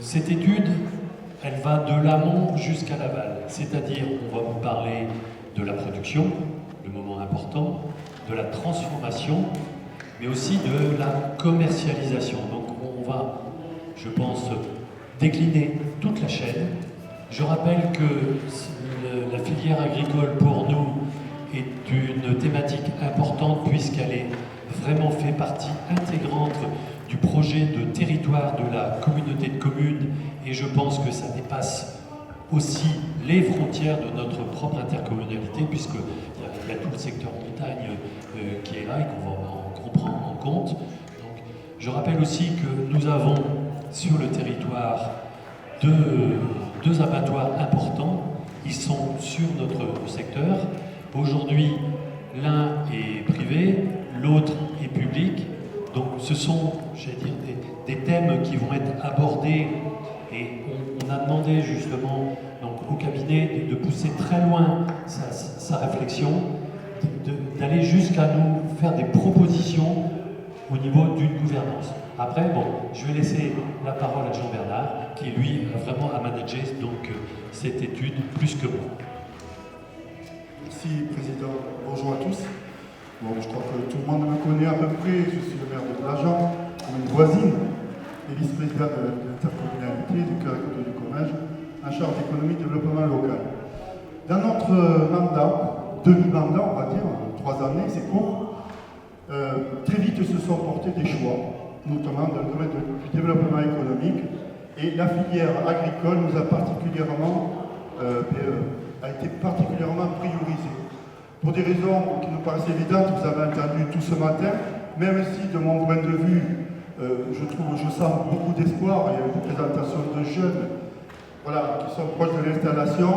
Cette étude, elle va de l'amont jusqu'à l'aval, c'est-à-dire on va vous parler de la production, le moment important, de la transformation, mais aussi de la commercialisation. Donc on va, je pense, décliner toute la chaîne. Je rappelle que la filière agricole pour nous est une thématique importante puisqu'elle est vraiment fait partie intégrante du projet de territoire de la communauté de communes, et je pense que ça dépasse aussi les frontières de notre propre intercommunalité, puisqu'il y a tout le secteur montagne qui est là et qu'on prend en compte. Donc, je rappelle aussi que nous avons sur le territoire deux abattoirs importants. Ils sont sur notre secteur. Aujourd'hui, l'un est privé, l'autre est public. Donc ce sont, j'allais dire, des thèmes qui vont être abordés, et on a demandé justement donc, au cabinet de pousser très loin sa réflexion, d'aller jusqu'à nous faire des propositions au niveau d'une gouvernance. Après, bon, je vais laisser la parole à Jean-Bernard, qui lui a vraiment à manager donc, cette étude plus que moi. Merci Président, bonjour à tous. Bon, je crois que tout le monde me connaît à peu près, je suis le maire de Blajan, commune voisine, et vice-président de l'intercommunalité du cœur écouteux du Comminges, en charge d'économie et développement local. Dans notre mandat, demi-mandat on va dire, 3 années, c'est court, très vite se sont portés des choix, notamment dans le domaine du développement économique, et la filière agricole nous a été particulièrement priorisée. Pour des raisons qui nous paraissent évidentes, vous avez entendu tout ce matin, même si de mon point de vue, je sens beaucoup d'espoir. Il y a une présentation de jeunes qui sont proches de l'installation,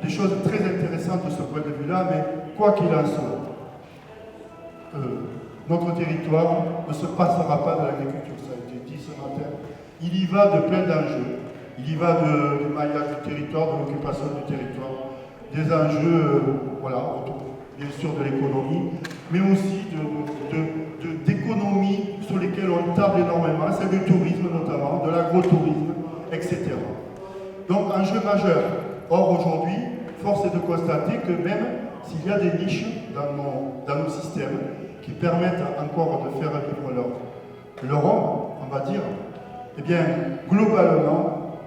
des choses très intéressantes de ce point de vue-là, mais quoi qu'il en soit, notre territoire ne se passera pas de l'agriculture, ça a été dit ce matin. Il y va de plein d'enjeux. Il y va du maillage du territoire, de l'occupation du territoire, des enjeux autour bien sûr de l'économie, mais aussi d'économies sur lesquelles on table énormément, c'est du tourisme notamment, de l'agrotourisme, etc. Donc enjeu majeur. Or aujourd'hui, force est de constater que même s'il y a des niches dans nos systèmes qui permettent encore de faire vivre leur homme, on va dire, eh bien globalement,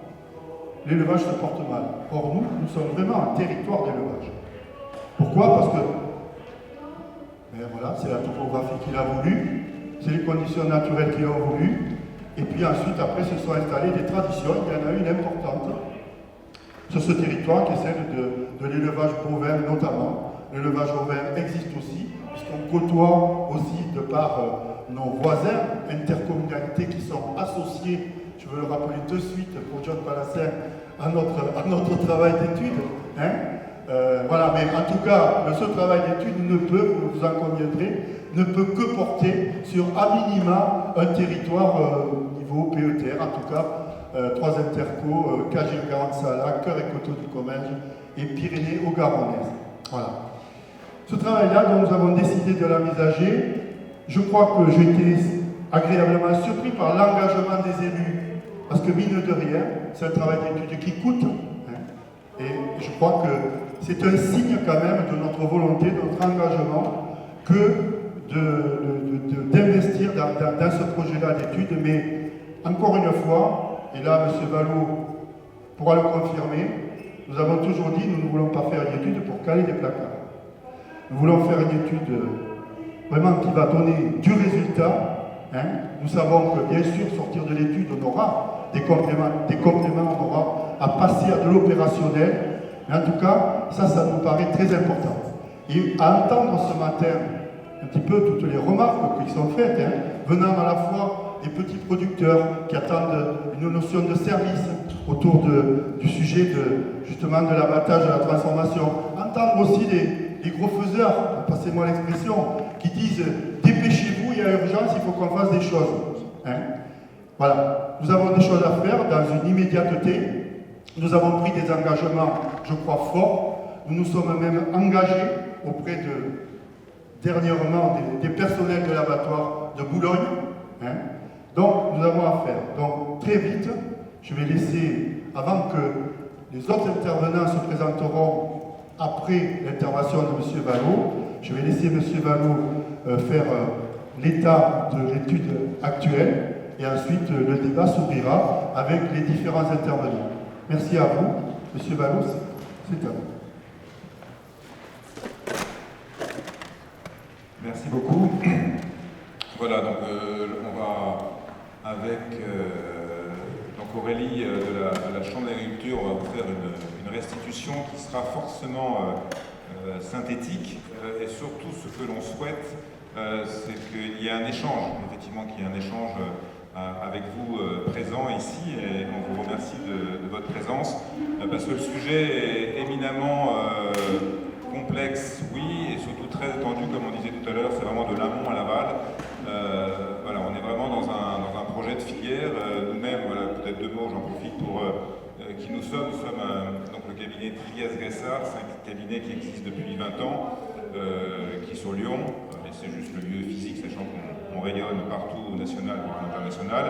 l'élevage se porte mal. Or nous sommes vraiment un territoire d'élevage. Pourquoi? Parce que c'est la topographie qu'il a voulu, c'est les conditions naturelles qu'il a voulu, et puis ensuite, après, se sont installées des traditions. Il y en a une importante sur ce territoire qui est celle de l'élevage bovin notamment. L'élevage bovin existe aussi, puisqu'on côtoie aussi, de par nos voisins, intercommunalités qui sont associées, je veux le rappeler de suite pour John Palassin, à notre travail d'études. Mais en tout cas, ce travail d'études ne peut, vous en conviendrez, ne peut que porter sur à minima un territoire niveau PETR, en tout cas 3 intercos, KG40-Sala, Cœur et Coteaux du Comminges et Pyrénées au Garonnaises. Voilà. Ce travail-là, dont nous avons décidé de l'envisager, je crois que j'ai été agréablement surpris par l'engagement des élus, parce que mine de rien, c'est un travail d'études qui coûte, et je crois que c'est un signe quand même de notre volonté, de notre engagement, que d'investir dans ce projet-là d'études. Mais encore une fois, et là M. Vallot pourra le confirmer, nous avons toujours dit nous ne voulons pas faire une étude pour caler des placards. Nous voulons faire une étude vraiment qui va donner du résultat. Nous savons que bien sûr, sortir de l'étude, on aura des compléments, on aura à passer à de l'opérationnel. Mais en tout cas, ça nous paraît très important. Et à entendre ce matin un petit peu toutes les remarques qui sont faites, venant à la fois des petits producteurs qui attendent une notion de service autour du sujet justement de l'abattage, de la transformation, entendre aussi les gros faiseurs, passez-moi l'expression, qui disent « dépêchez-vous, il y a urgence, il faut qu'on fasse des choses ». Voilà, nous avons des choses à faire dans une immédiateté. Nous avons pris des engagements, je crois, forts. Nous nous sommes même engagés auprès dernièrement, des personnels de l'abattoir de Boulogne. Donc, nous avons à faire. Donc, très vite, Je vais laisser, avant que les autres intervenants se présenteront après l'intervention de M. Vallot, je vais laisser M. Vallot faire l'état de l'étude actuelle et ensuite le débat s'ouvrira avec les différents intervenants. Merci à vous. M. Vallot, c'est à vous. Merci beaucoup. Voilà, donc on va avec donc Aurélie de la Chambre d'agriculture, on va vous faire une restitution qui sera forcément synthétique et surtout ce que l'on souhaite, c'est qu'il y ait un échange, effectivement qu'il y ait un échange avec vous présents ici et on vous remercie de votre présence parce que le sujet est éminemment complexe, oui, et surtout très étendu, comme on disait tout à l'heure, c'est vraiment de l'amont à l'aval. Voilà, on est vraiment dans un projet de filière. Nous-mêmes, voilà, peut-être deux mots, j'en profite pour qui nous sommes. Nous sommes donc le cabinet Trias-Gressard, c'est un cabinet qui existe depuis 20 ans, qui est sur Lyon, et c'est juste le lieu physique, sachant qu'on rayonne partout, au national voire à l'international.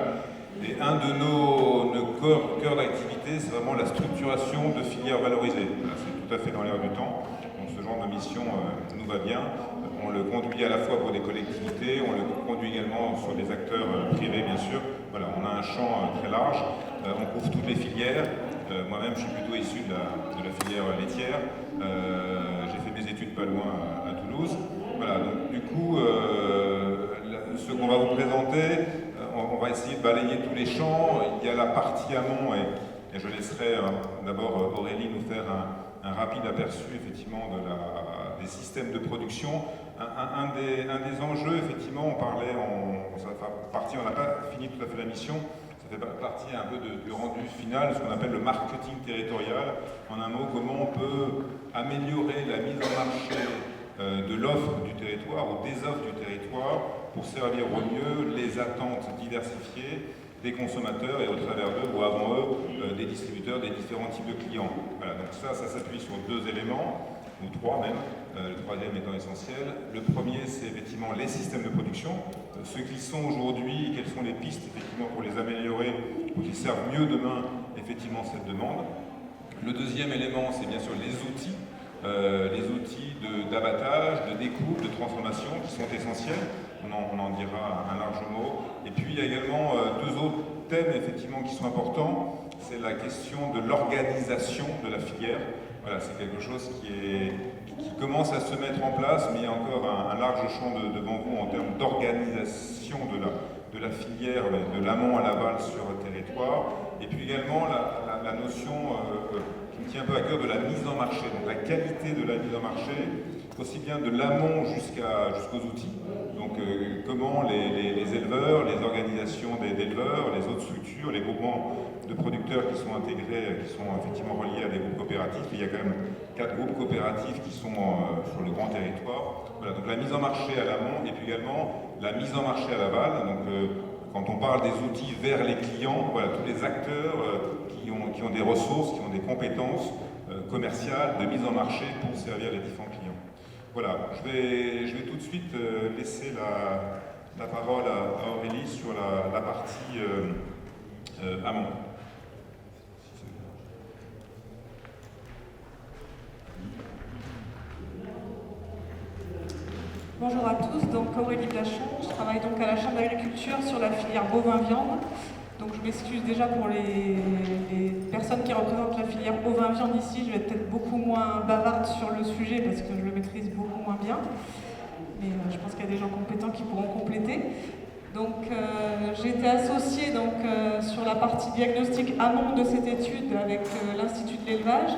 Et un de nos cœurs d'activité, c'est vraiment la structuration de filières valorisées. Voilà, c'est tout à fait dans l'air du temps. Donc ce genre de mission nous va bien. On le conduit à la fois pour des collectivités, on le conduit également sur des acteurs privés, bien sûr. Voilà, on a un champ très large. On couvre toutes les filières. Moi-même, je suis plutôt issu de la filière laitière. J'ai fait mes études pas loin à Toulouse. Voilà, donc du coup, ce qu'on va vous présenter, on va essayer de balayer tous les champs. Il y a la partie amont, et je laisserai d'abord Aurélie nous faire un rapide aperçu effectivement des systèmes de production. Un des enjeux, effectivement, on parlait, ça fait partie, on n'a pas fini tout à fait la mission, ça fait partie un peu du rendu final, ce qu'on appelle le marketing territorial. En un mot, comment on peut améliorer la mise en marché de l'offre du territoire ou des offres du territoire pour servir au mieux les attentes diversifiées des consommateurs et au travers d'eux ou avant eux des distributeurs, des différents types de clients. Voilà, donc ça s'appuie sur deux éléments, ou trois même, le troisième étant essentiel. Le premier, c'est effectivement les systèmes de production, ceux qui sont aujourd'hui, quelles sont les pistes effectivement pour les améliorer, pour qu'ils servent mieux demain effectivement cette demande. Le deuxième élément, c'est bien sûr les outils d'abattage, de découpe, de transformation qui sont essentiels. On en dira un large mot. Et puis il y a également deux autres thèmes effectivement qui sont importants. C'est la question de l'organisation de la filière. Voilà, c'est quelque chose qui commence à se mettre en place, mais il y a encore un large champ devant vous en termes d'organisation de la filière, de l'amont à l'aval sur le territoire. Et puis également la notion qui me tient un peu à cœur de la mise en marché, donc la qualité de la mise en marché, aussi bien de l'amont jusqu'aux outils. Donc comment les éleveurs, les organisations d'éleveurs, les autres structures, les groupements de producteurs qui sont intégrés, qui sont effectivement reliés à des groupes coopératifs. Il y a quand même 4 groupes coopératifs qui sont sur le grand territoire. Voilà, donc la mise en marché à l'amont et puis également la mise en marché à l'aval. Donc quand on parle des outils vers les clients, voilà, tous les acteurs qui ont des ressources, qui ont des compétences commerciales de mise en marché pour servir les différents clients. Voilà, je vais tout de suite laisser la parole à Aurélie sur la partie amont. Bonjour à tous, donc Aurélie Blachon, je travaille donc à la Chambre d'agriculture sur la filière bovin-viande. Donc je m'excuse déjà pour les personnes qui représentent la filière bovin-viande ici, je vais être peut-être beaucoup moins bavarde sur le sujet parce que je le maîtrise beaucoup moins bien. Mais je pense qu'il y a des gens compétents qui pourront compléter. Donc j'ai été associée sur la partie diagnostic amont de cette étude avec l'Institut de l'élevage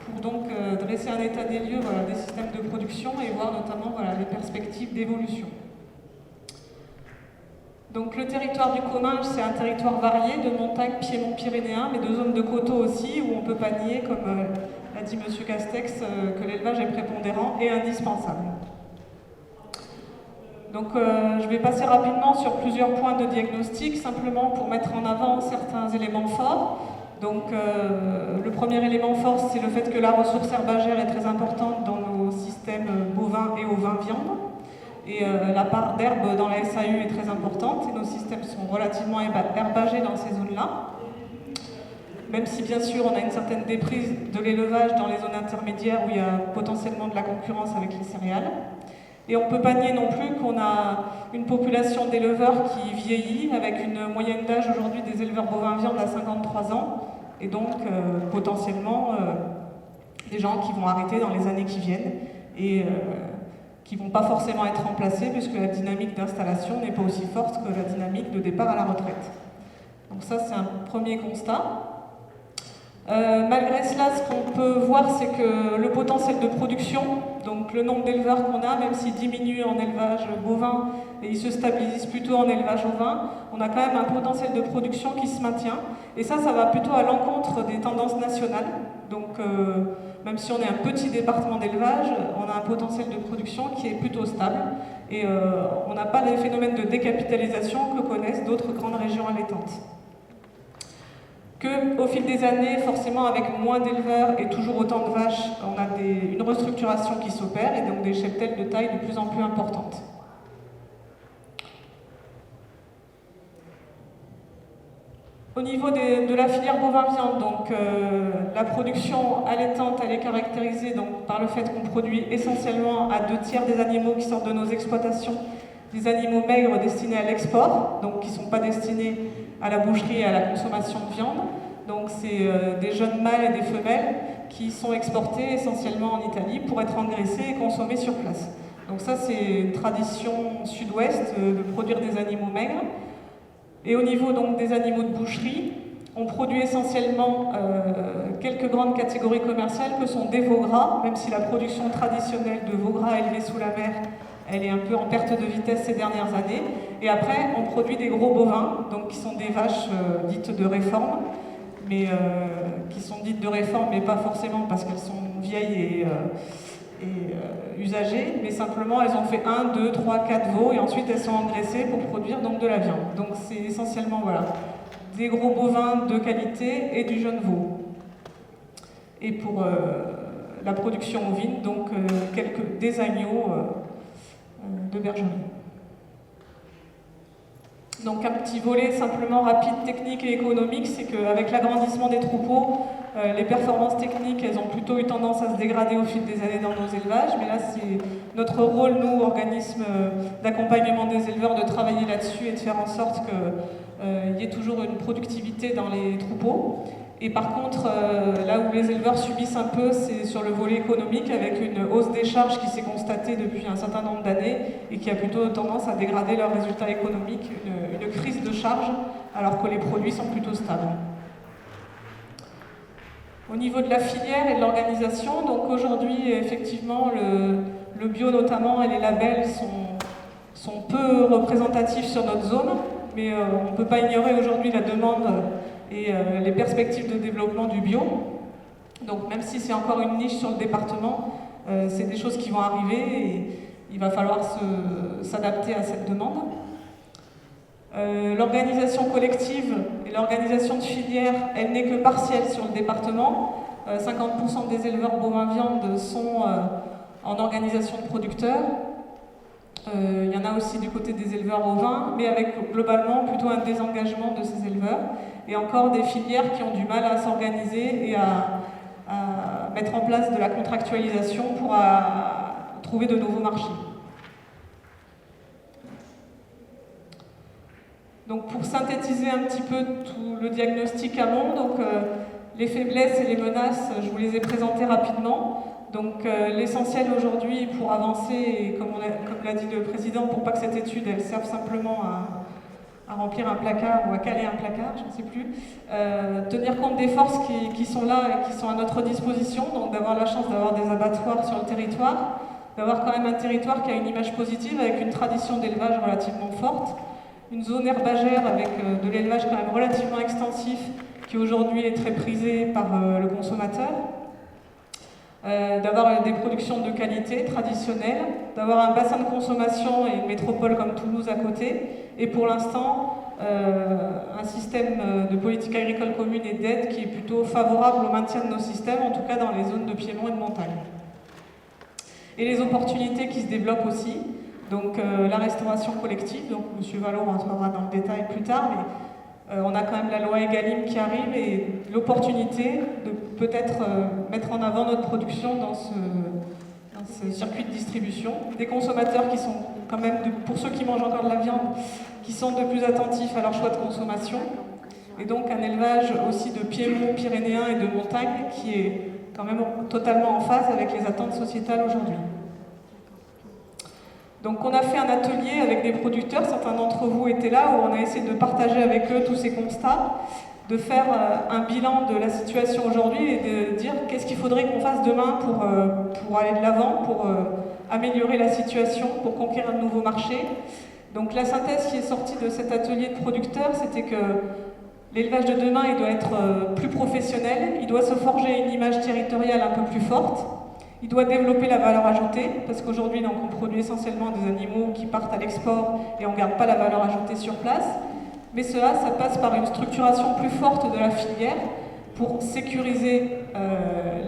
pour donc dresser un état des lieux des systèmes de production et voir notamment les perspectives d'évolution. Donc le territoire du Comminges, c'est un territoire varié de montagnes piémont-pyrénéen, mais de zones de coteaux aussi, où on ne peut pas nier, comme l'a dit M. Castex, que l'élevage est prépondérant et indispensable. Donc je vais passer rapidement sur plusieurs points de diagnostic, simplement pour mettre en avant certains éléments forts. Donc le premier élément fort, c'est le fait que la ressource herbagère est très importante dans nos systèmes bovins et ovins-viande. Et la part d'herbe dans la SAU est très importante et nos systèmes sont relativement herbagés dans ces zones-là. même si bien sûr on a une certaine déprise de l'élevage dans les zones intermédiaires où il y a potentiellement de la concurrence avec les céréales. Et on ne peut pas nier non plus qu'on a une population d'éleveurs qui vieillit, avec une moyenne d'âge aujourd'hui des éleveurs bovins viande à 53 ans, et donc potentiellement des gens qui vont arrêter dans les années qui viennent, et qui ne vont pas forcément être remplacés, puisque la dynamique d'installation n'est pas aussi forte que la dynamique de départ à la retraite. Donc ça, c'est un premier constat. Malgré cela, ce qu'on peut voir, c'est que le potentiel de production, donc le nombre d'éleveurs qu'on a, même s'il diminue en élevage bovin et il se stabilise plutôt en élevage ovin, on a quand même un potentiel de production qui se maintient. Et ça va plutôt à l'encontre des tendances nationales. Donc même si on est un petit département d'élevage, on a un potentiel de production qui est plutôt stable. Et on n'a pas les phénomènes de décapitalisation que connaissent d'autres grandes régions allaitantes. Qu'au fil des années, forcément avec moins d'éleveurs et toujours autant de vaches, on a une restructuration qui s'opère et donc des cheptels de taille de plus en plus importante. Au niveau de la filière bovin-viande, donc la production allaitante, elle est caractérisée donc, par le fait qu'on produit essentiellement à 2/3 des animaux qui sortent de nos exploitations, des animaux maigres destinés à l'export, donc qui ne sont pas destinés à la boucherie et à la consommation de viande. Donc c'est des jeunes mâles et des femelles qui sont exportés essentiellement en Italie pour être engraissés et consommés sur place. Donc ça c'est une tradition sud-ouest de produire des animaux maigres. Et au niveau donc, des animaux de boucherie, on produit essentiellement quelques grandes catégories commerciales que sont des veaux gras, même si la production traditionnelle de veaux gras élevés sous la mer, elle est un peu en perte de vitesse ces dernières années. Et après, on produit des gros bovins, donc qui sont des vaches dites de réforme, mais qui sont dites de réforme, mais pas forcément parce qu'elles sont vieilles et usagées, mais simplement elles ont fait 1, 2, 3, 4 veaux et ensuite elles sont engraissées pour produire donc de la viande. Donc c'est essentiellement voilà, des gros bovins de qualité et du jeune veau. Et pour la production ovine, donc des agneaux de bergerie. Donc un petit volet simplement rapide, technique et économique, c'est qu'avec l'agrandissement des troupeaux, les performances techniques, elles ont plutôt eu tendance à se dégrader au fil des années dans nos élevages, mais là c'est notre rôle, nous, organisme d'accompagnement des éleveurs, de travailler là-dessus et de faire en sorte qu'il y ait toujours une productivité dans les troupeaux. Et par contre, là où les éleveurs subissent un peu, c'est sur le volet économique, avec une hausse des charges qui s'est constatée depuis un certain nombre d'années et qui a plutôt tendance à dégrader leurs résultats économiques, une crise de charges, alors que les produits sont plutôt stables. Au niveau de la filière et de l'organisation, donc aujourd'hui, effectivement, le bio notamment et les labels sont peu représentatifs sur notre zone, mais on ne peut pas ignorer aujourd'hui la demande et les perspectives de développement du bio. Donc même si c'est encore une niche sur le département, c'est des choses qui vont arriver et il va falloir s'adapter à cette demande. L'organisation collective et l'organisation de filière, elle n'est que partielle sur le département. 50% des éleveurs bovins viande sont en organisation de producteurs. Il y en a aussi du côté des éleveurs ovins, mais avec globalement plutôt un désengagement de ces éleveurs et encore des filières qui ont du mal à s'organiser et à mettre en place de la contractualisation pour trouver de nouveaux marchés. Donc pour synthétiser un petit peu tout le diagnostic amont, donc les faiblesses et les menaces, je vous les ai présentées rapidement. Donc l'essentiel aujourd'hui pour avancer, et comme l'a dit le président, pour pas que cette étude elle serve simplement à remplir un placard ou à caler un placard, je ne sais plus, tenir compte des forces qui sont là et qui sont à notre disposition, donc d'avoir la chance d'avoir des abattoirs sur le territoire, d'avoir quand même un territoire qui a une image positive avec une tradition d'élevage relativement forte, une zone herbagère avec de l'élevage quand même relativement extensif qui aujourd'hui est très prisé par le consommateur, d'avoir des productions de qualité traditionnelles, d'avoir un bassin de consommation et une métropole comme Toulouse à côté, et pour l'instant un système de politique agricole commune et d'aide qui est plutôt favorable au maintien de nos systèmes, en tout cas dans les zones de piémont et de montagne. Et les opportunités qui se développent aussi, donc la restauration collective, donc M. Vallot rentrera dans le détail plus tard, mais On a quand même la loi Egalim qui arrive et l'opportunité de peut-être mettre en avant notre production dans ce circuit de distribution. Des consommateurs qui sont quand même, pour ceux qui mangent encore de la viande, qui sont de plus attentifs à leur choix de consommation. Et donc un élevage aussi de piémont pyrénéen et de montagne qui est quand même totalement en phase avec les attentes sociétales aujourd'hui. Donc on a fait un atelier avec des producteurs, certains d'entre vous étaient là, où on a essayé de partager avec eux tous ces constats, de faire un bilan de la situation aujourd'hui et de dire qu'est-ce qu'il faudrait qu'on fasse demain pour aller de l'avant, pour améliorer la situation, pour conquérir de nouveaux marchés. Donc la synthèse qui est sortie de cet atelier de producteurs, c'était que l'élevage de demain, il doit être plus professionnel, il doit se forger une image territoriale un peu plus forte, il doit développer la valeur ajoutée, parce qu'aujourd'hui, on produit essentiellement des animaux qui partent à l'export et on ne garde pas la valeur ajoutée sur place. Mais cela, ça passe par une structuration plus forte de la filière pour sécuriser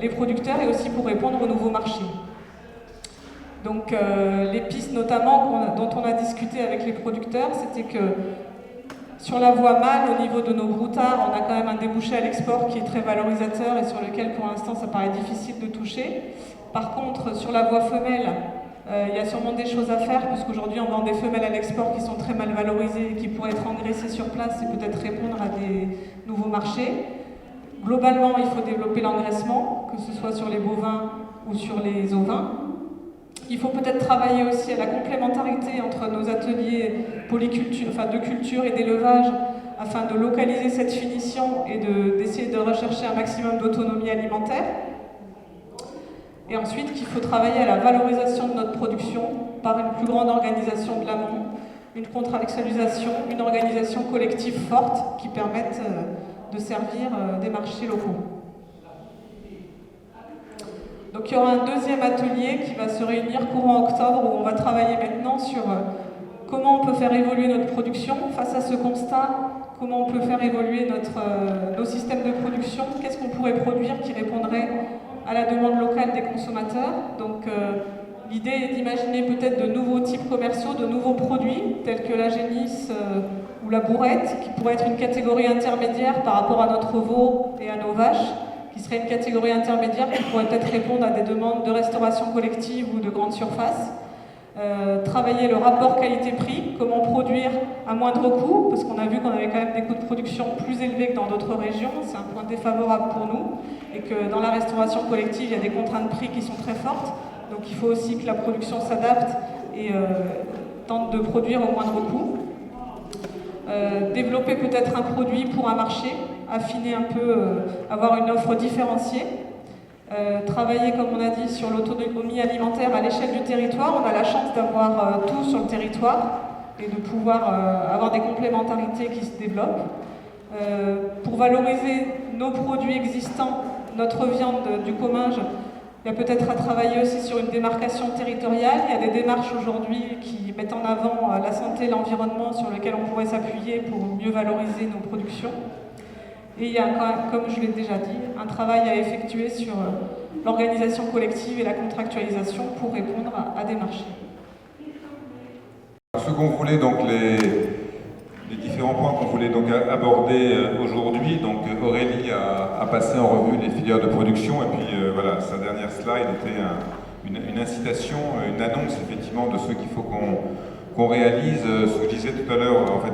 les producteurs et aussi pour répondre aux nouveaux marchés. Donc les pistes notamment dont on a discuté avec les producteurs, c'était que sur la voie mâle, au niveau de nos broutards, on a quand même un débouché à l'export qui est très valorisateur et sur lequel pour l'instant ça paraît difficile de toucher. Par contre, sur la voie femelle, il y a sûrement des choses à faire, puisqu'aujourd'hui on vend des femelles à l'export qui sont très mal valorisées, qui pourraient être engraissées sur place et peut-être répondre à des nouveaux marchés. Globalement, il faut développer l'engraissement, que ce soit sur les bovins ou sur les ovins. Il faut peut-être travailler aussi à la complémentarité entre nos ateliers polyculture, de culture et d'élevage, afin de localiser cette finition et d'essayer de rechercher un maximum d'autonomie alimentaire. Et ensuite, qu'il faut travailler à la valorisation de notre production par une plus grande organisation de l'amont, une contractualisation, une organisation collective forte qui permette de servir des marchés locaux. Donc il y aura un deuxième atelier qui va se réunir courant octobre où on va travailler maintenant sur comment on peut faire évoluer notre production face à ce constat, comment on peut faire évoluer nos systèmes de production, qu'est-ce qu'on pourrait produire qui répondrait à la demande locale des consommateurs. Donc l'idée est d'imaginer peut-être de nouveaux types commerciaux, de nouveaux produits tels que la génisse ou la bourrette, qui pourrait être une catégorie intermédiaire par rapport à notre veau et à nos vaches, qui serait une catégorie intermédiaire qui pourrait peut-être répondre à des demandes de restauration collective ou de grande surface. Travailler le rapport qualité-prix, comment produire à moindre coût, parce qu'on a vu qu'on avait quand même des coûts de production plus élevés que dans d'autres régions, c'est un point défavorable pour nous, et que dans la restauration collective, il y a des contraintes de prix qui sont très fortes, donc il faut aussi que la production s'adapte et tente de produire au moindre coût. Développer peut-être un produit pour un marché, affiner un peu, avoir une offre différenciée. Travailler, comme on a dit, sur l'autonomie alimentaire à l'échelle du territoire. On a la chance d'avoir tout sur le territoire et de pouvoir avoir des complémentarités qui se développent. Pour valoriser nos produits existants, notre viande du Comminges, il y a peut-être à travailler aussi sur une démarcation territoriale. Il y a des démarches aujourd'hui qui mettent en avant la santé et l'environnement sur lesquels on pourrait s'appuyer pour mieux valoriser nos productions. Et il y a, comme je l'ai déjà dit, un travail à effectuer sur l'organisation collective et la contractualisation pour répondre à des marchés. Ce qu'on voulait, donc les différents points qu'on voulait donc aborder aujourd'hui, donc Aurélie a passé en revue les filières de production et puis voilà, sa dernière slide était une incitation, une annonce effectivement de ce qu'il faut qu'on réalise. Ce que je disais tout à l'heure, en fait,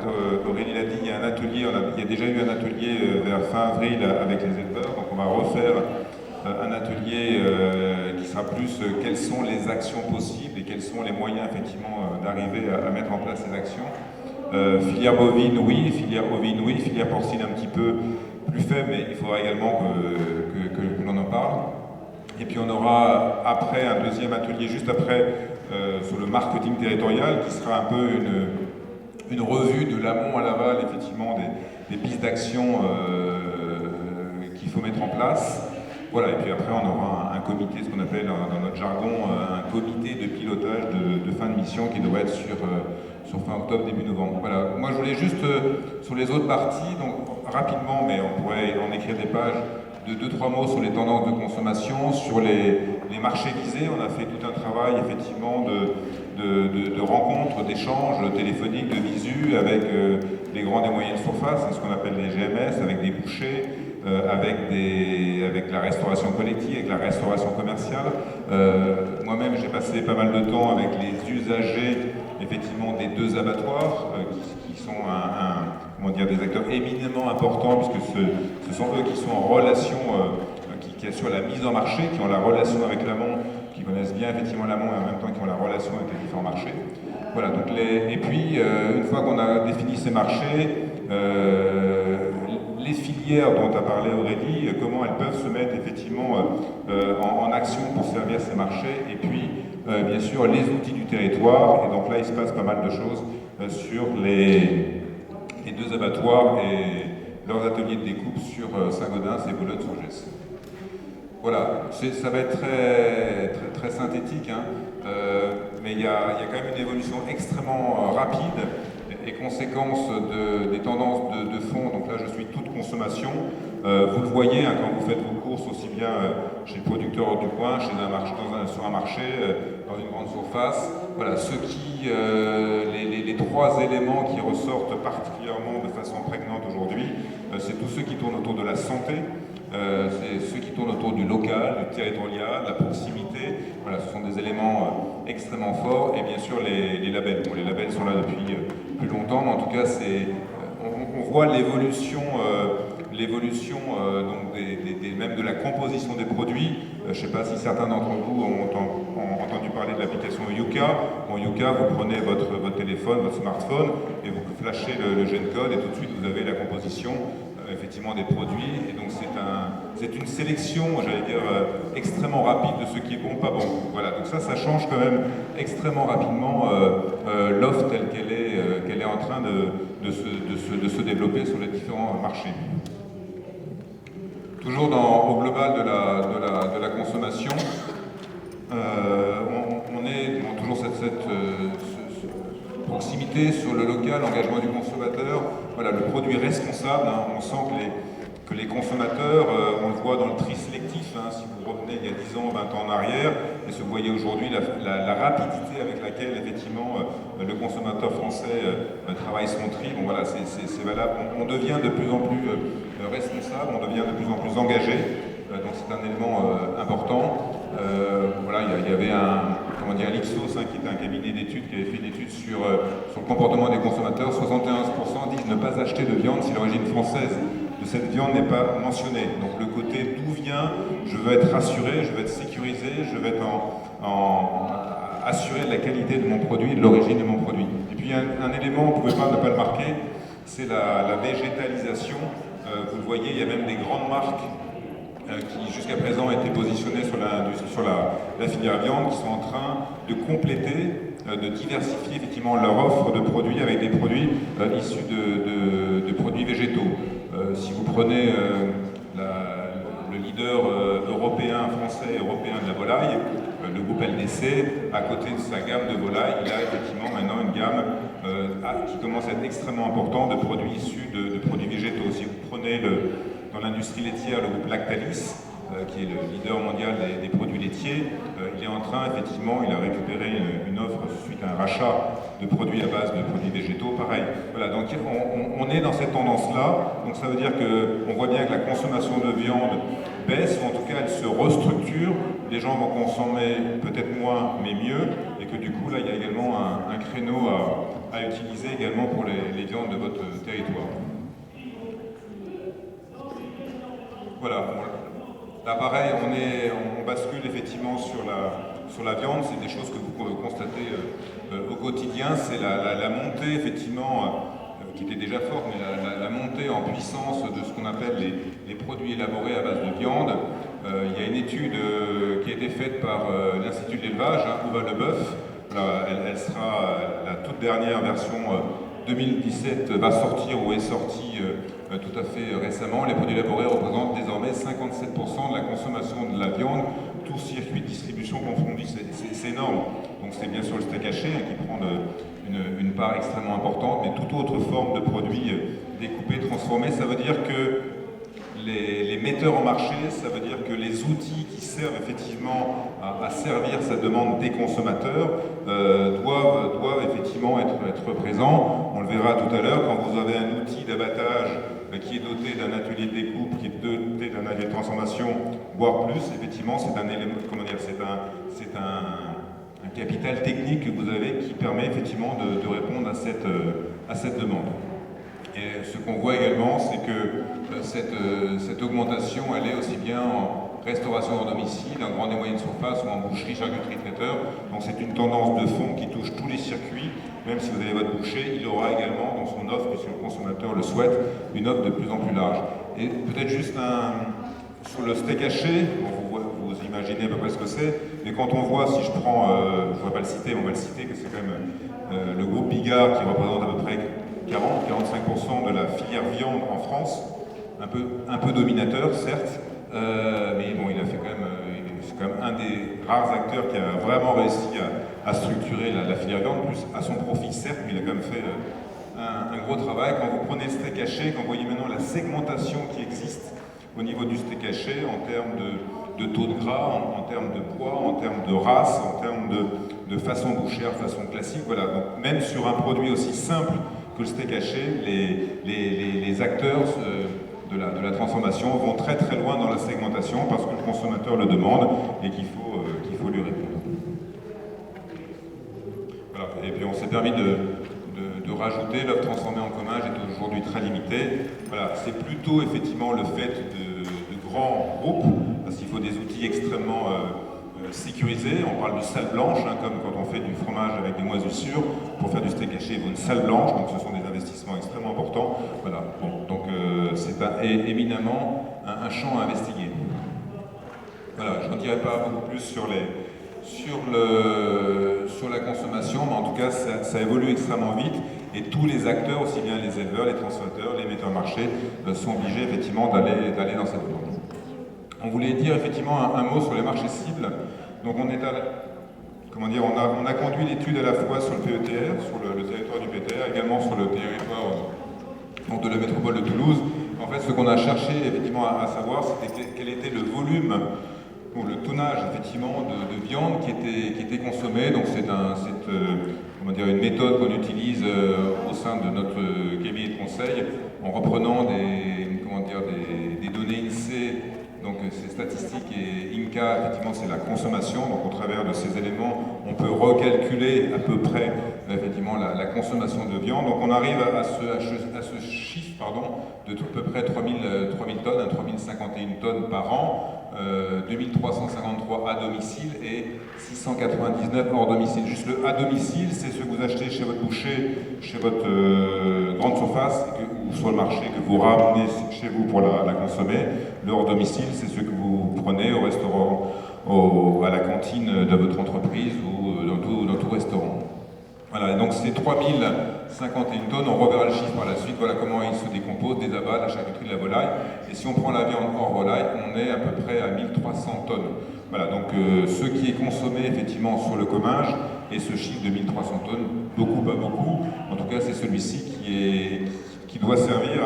Aurélie l'a dit, il y a un atelier, il y a déjà eu un atelier vers fin avril avec les éleveurs, donc on va refaire un atelier qui sera plus quelles sont les actions possibles et quels sont les moyens effectivement d'arriver à mettre en place ces actions. Filière bovine, oui, filière ovine, oui, filière porcine un petit peu plus faible, mais il faudra également que l'on en parle. Et puis on aura après un deuxième atelier juste après sur le marketing territorial qui sera un peu une revue de l'amont à l'aval, effectivement, des pistes d'action qu'il faut mettre en place. Voilà, et puis après on aura un comité, ce qu'on appelle dans notre jargon, un comité de pilotage de fin de mission qui devrait être sur fin octobre, début novembre. Voilà, moi je voulais juste, sur les autres parties, donc rapidement, mais on pourrait en écrire des pages, de 2-3 mots sur les tendances de consommation, sur les marchés visés. On a fait tout un travail effectivement de rencontres, d'échanges téléphoniques, de visu avec les grandes et moyennes surfaces, ce qu'on appelle les GMS, avec des bouchers, avec la restauration collective, avec la restauration commerciale. Moi-même, j'ai passé pas mal de temps avec les usagers, effectivement, des 2 abattoirs, qui sont des acteurs éminemment importants, puisque ce sont eux qui sont en relation, qui assurent la mise en marché, qui ont la relation avec l'amont, qui connaissent bien effectivement l'amont et en même temps qui ont la relation avec les différents marchés. Voilà, donc et puis, une fois qu'on a défini ces marchés, les filières dont a parlé Aurélie, comment elles peuvent se mettre effectivement en action pour servir ces marchés, et puis bien sûr les outils du territoire, et donc là il se passe pas mal de choses sur les 2 abattoirs et leurs ateliers de découpe sur Saint-Gaudens et Boulogne-sur-Gesse. Voilà, ça va être très synthétique, hein, mais il y a quand même une évolution extrêmement rapide et conséquence des tendances de fond. Donc là, je suis toute consommation. Vous le voyez hein, quand vous faites vos courses, aussi bien chez le producteur du coin, sur un marché, dans une grande surface. Voilà, les 3 éléments qui ressortent particulièrement de façon prégnante aujourd'hui, c'est tous ceux qui tournent autour de la santé. C'est ceux qui tournent autour du local, du territorial, la proximité. Voilà, ce sont des éléments extrêmement forts. Et bien sûr, les labels. Bon, les labels sont là depuis plus longtemps, mais en tout cas, on voit l'évolution donc même de la composition des produits. Je ne sais pas si certains d'entre vous ont entendu parler de l'application Yuka. Bon, Yuka, vous prenez votre téléphone, votre smartphone, et vous flashez le GenCode, et tout de suite, vous avez la composition effectivement des produits, et donc c'est une sélection, j'allais dire, extrêmement rapide de ce qui est bon, pas bon. Voilà, donc ça change quand même extrêmement rapidement l'offre telle qu'elle est en train de se développer sur les différents marchés. Toujours au global de la consommation, on est toujours cette proximité sur le local, l'engagement du consommateur, voilà, le produit responsable, hein, on sent que les consommateurs, on le voit dans le tri sélectif, hein, si vous revenez il y a 10 ans, 20 ans en arrière, et si vous voyez aujourd'hui la rapidité avec laquelle effectivement le consommateur français travaille son tri, bon voilà, c'est valable, on devient de plus en plus responsable, on devient de plus en plus engagé, donc c'est un élément important. Voilà, il y avait l'Ipsos, hein, qui était un cabinet d'études qui avait fait une étude sur le comportement des consommateurs. 71% disent ne pas acheter de viande si l'origine française de cette viande n'est pas mentionnée. Donc le côté d'où vient, je veux être rassuré, je veux être sécurisé, je veux être assuré de la qualité de mon produit, de l'origine de mon produit. Et puis un élément, on ne pouvait pas ne pas le marquer, c'est la végétalisation. Vous le voyez, il y a même des grandes marques qui jusqu'à présent étaient positionnées sur la filière viande, qui sont en train de compléter, de diversifier effectivement leur offre de produits avec des produits issus de produits végétaux. Si vous prenez le leader européen, français et européen de la volaille, le groupe LDC, à côté de sa gamme de volaille, il a effectivement maintenant une gamme qui commence à être extrêmement importante de produits issus de produits végétaux. Si vous prenez dans l'industrie laitière, le groupe Lactalis, qui est le leader mondial des produits laitiers, il est en train, effectivement, il a récupéré une offre suite à un rachat de produits à base de produits végétaux, pareil. Voilà, donc on est dans cette tendance-là, donc ça veut dire qu'on voit bien que la consommation de viande baisse, ou en tout cas elle se restructure, les gens vont consommer peut-être moins, mais mieux, et que du coup, là, il y a également un créneau à utiliser également pour les viandes de votre territoire. Voilà, là pareil, on bascule effectivement sur la viande, c'est des choses que vous constatez au quotidien, c'est la montée effectivement, qui était déjà forte, mais la montée en puissance de ce qu'on appelle les produits élaborés à base de viande. Il y a une étude qui a été faite par l'Institut de l'élevage, hein, Où va le bœuf. Elle sera la toute dernière version 2017 va sortir ou est sortie tout à fait récemment. Les produits élaborés représentent désormais 57% de la consommation de la viande, tout circuit de distribution confondu. C'est énorme. Donc c'est bien sûr le steak haché, hein, qui prend une part extrêmement importante, mais toute autre forme de produits découpés, transformés. Ça veut dire que les metteurs en marché, ça veut dire que les outils qui servent effectivement à servir cette demande des consommateurs doivent effectivement être présents. On le verra tout à l'heure, quand vous avez un outil d'abattage qui est doté d'un atelier de découpe, qui est doté d'un atelier de transformation, voire plus, effectivement, c'est un élément, comment dire, c'est un capital technique que vous avez qui permet effectivement de répondre à cette demande. Et ce qu'on voit également, c'est que cette augmentation, elle est aussi bien en restauration hors domicile, en grande et moyenne surface ou en boucherie, charcuterie, traiteur. Donc c'est une tendance de fond qui touche tous les circuits. Même si vous avez votre boucher, il aura également dans son offre, puisque le consommateur le souhaite, une offre de plus en plus large. Et peut-être juste sur le steak haché, vous imaginez à peu près ce que c'est, mais quand on voit, si je prends, je ne vais pas le citer, mais on va le citer, que c'est quand même le groupe Bigard qui représente à peu près 40-45% de la filière viande en France, un peu dominateur certes, mais bon, il a fait quand même, c'est quand même un des rares acteurs qui a vraiment réussi à structurer la filière viande, plus à son profit certes, mais il a quand même fait un gros travail. Quand vous prenez le steak haché, quand vous voyez maintenant la segmentation qui existe au niveau du steak haché, en termes de taux de gras, en termes de poids, en termes de race, en termes de façon bouchère, façon classique, voilà. Donc même sur un produit aussi simple que le steak haché, les acteurs de la transformation vont très très loin dans la segmentation parce que le consommateur le demande et qu'il faut lui répondre. Voilà. Et puis on s'est permis de rajouter, l'offre transformée en commun est aujourd'hui très limitée. Voilà. C'est plutôt effectivement le fait de grands groupes, parce qu'il faut des outils extrêmement sécurisés. On parle de salle blanche, comme quand on fait du fromage avec des moisissures. Pour faire du steak haché, il faut une salle blanche, donc ce sont des investissements extrêmement importants. Voilà. Bon, donc c'est éminemment un champ à investiguer. Voilà, je n'en dirai pas beaucoup plus sur la consommation, mais en tout cas ça évolue extrêmement vite et tous les acteurs, aussi bien les éleveurs, les transformateurs, les metteurs en marché, sont obligés effectivement d'aller dans cette voie. On voulait dire effectivement un mot sur les marchés cibles. Donc on a conduit l'étude à la fois sur le PETR, sur le territoire du PETR, également sur le territoire de la métropole de Toulouse. En fait, ce qu'on a cherché effectivement à savoir, c'était quel était le volume, ou le tonnage effectivement de viande qui était consommé. Donc c'est une méthode qu'on utilise au sein de notre cabinet de conseil en reprenant des données INSEE. Donc ces statistiques et INCA, effectivement, c'est la consommation. Donc au travers de ces éléments, on peut recalculer à peu près effectivement la consommation de viande. Donc on arrive à ce chiffre de à peu près 3000 tonnes, 3051 tonnes par an, 2353 à domicile et 699 hors domicile. Juste le à domicile, c'est ce que vous achetez chez votre boucher, chez votre grande surface, ou sur le marché, que vous ramenez chez vous pour la consommer. Le hors domicile, c'est ce que vous prenez au restaurant, à la cantine de votre entreprise ou dans tout restaurant. Voilà, et donc ces 3051 tonnes, on reverra le chiffre par la suite, voilà comment ils se décomposent, des abats, la charcuterie, de la volaille. Et si on prend la viande hors volaille, on est à peu près à 1300 tonnes. Voilà, donc ce qui est consommé effectivement sur le commage, et ce chiffre de 1300 tonnes, beaucoup, pas beaucoup, en tout cas c'est celui-ci qui doit servir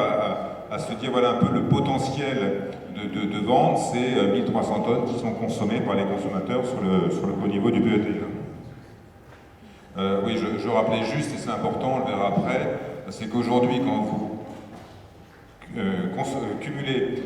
à se dire, voilà un peu le potentiel de vente, c'est 1300 tonnes qui sont consommées par les consommateurs au niveau du PET. Oui, je rappelais juste, et c'est important, on le verra après, c'est qu'aujourd'hui, quand vous cumulez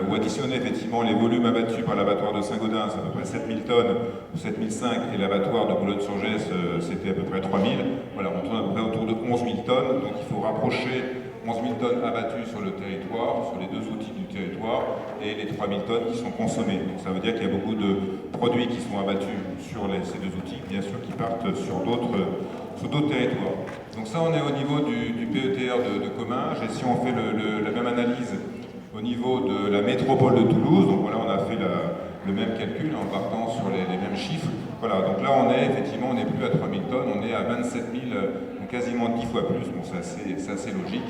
ou additionnez effectivement les volumes abattus par l'abattoir de Saint-Gaudens, c'est à peu près 7000 tonnes ou 7005, et l'abattoir de Boulogne-sur-Gesse, c'était à peu près 3000, voilà, on tourne à peu près autour de 11 000 tonnes, donc il faut rapprocher 11 000 tonnes abattues sur le territoire, sur les deux outils du territoire, et les 3 000 tonnes qui sont consommées. Donc ça veut dire qu'il y a beaucoup de produits qui sont abattus sur ces deux outils, bien sûr, qui partent sur d'autres territoires. Donc ça, on est au niveau du PETR de Comminges, et si on fait la même analyse au niveau de la métropole de Toulouse, donc voilà, on a fait le même calcul en partant sur les mêmes chiffres. Voilà, donc là, on est plus à 3 000 tonnes, on est à 27 000, donc quasiment 10 fois plus, bon, c'est assez logique.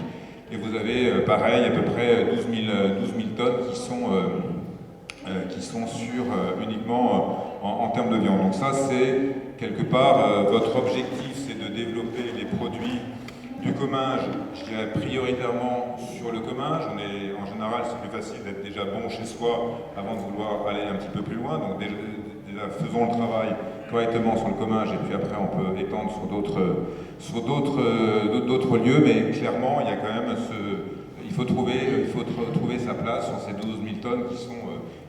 Et vous avez, pareil, à peu près 12 000 tonnes qui sont uniquement en termes de viande. Donc ça, c'est quelque part votre objectif, c'est de développer les produits Du commage, je dirais prioritairement sur le commage. En général, c'est plus facile d'être déjà bon chez soi avant de vouloir aller un petit peu plus loin. Donc déjà faisons le travail correctement sur le commage et puis après on peut étendre sur d'autres lieux. Mais clairement, il y a quand même il faut trouver sa place sur ces 12 000 tonnes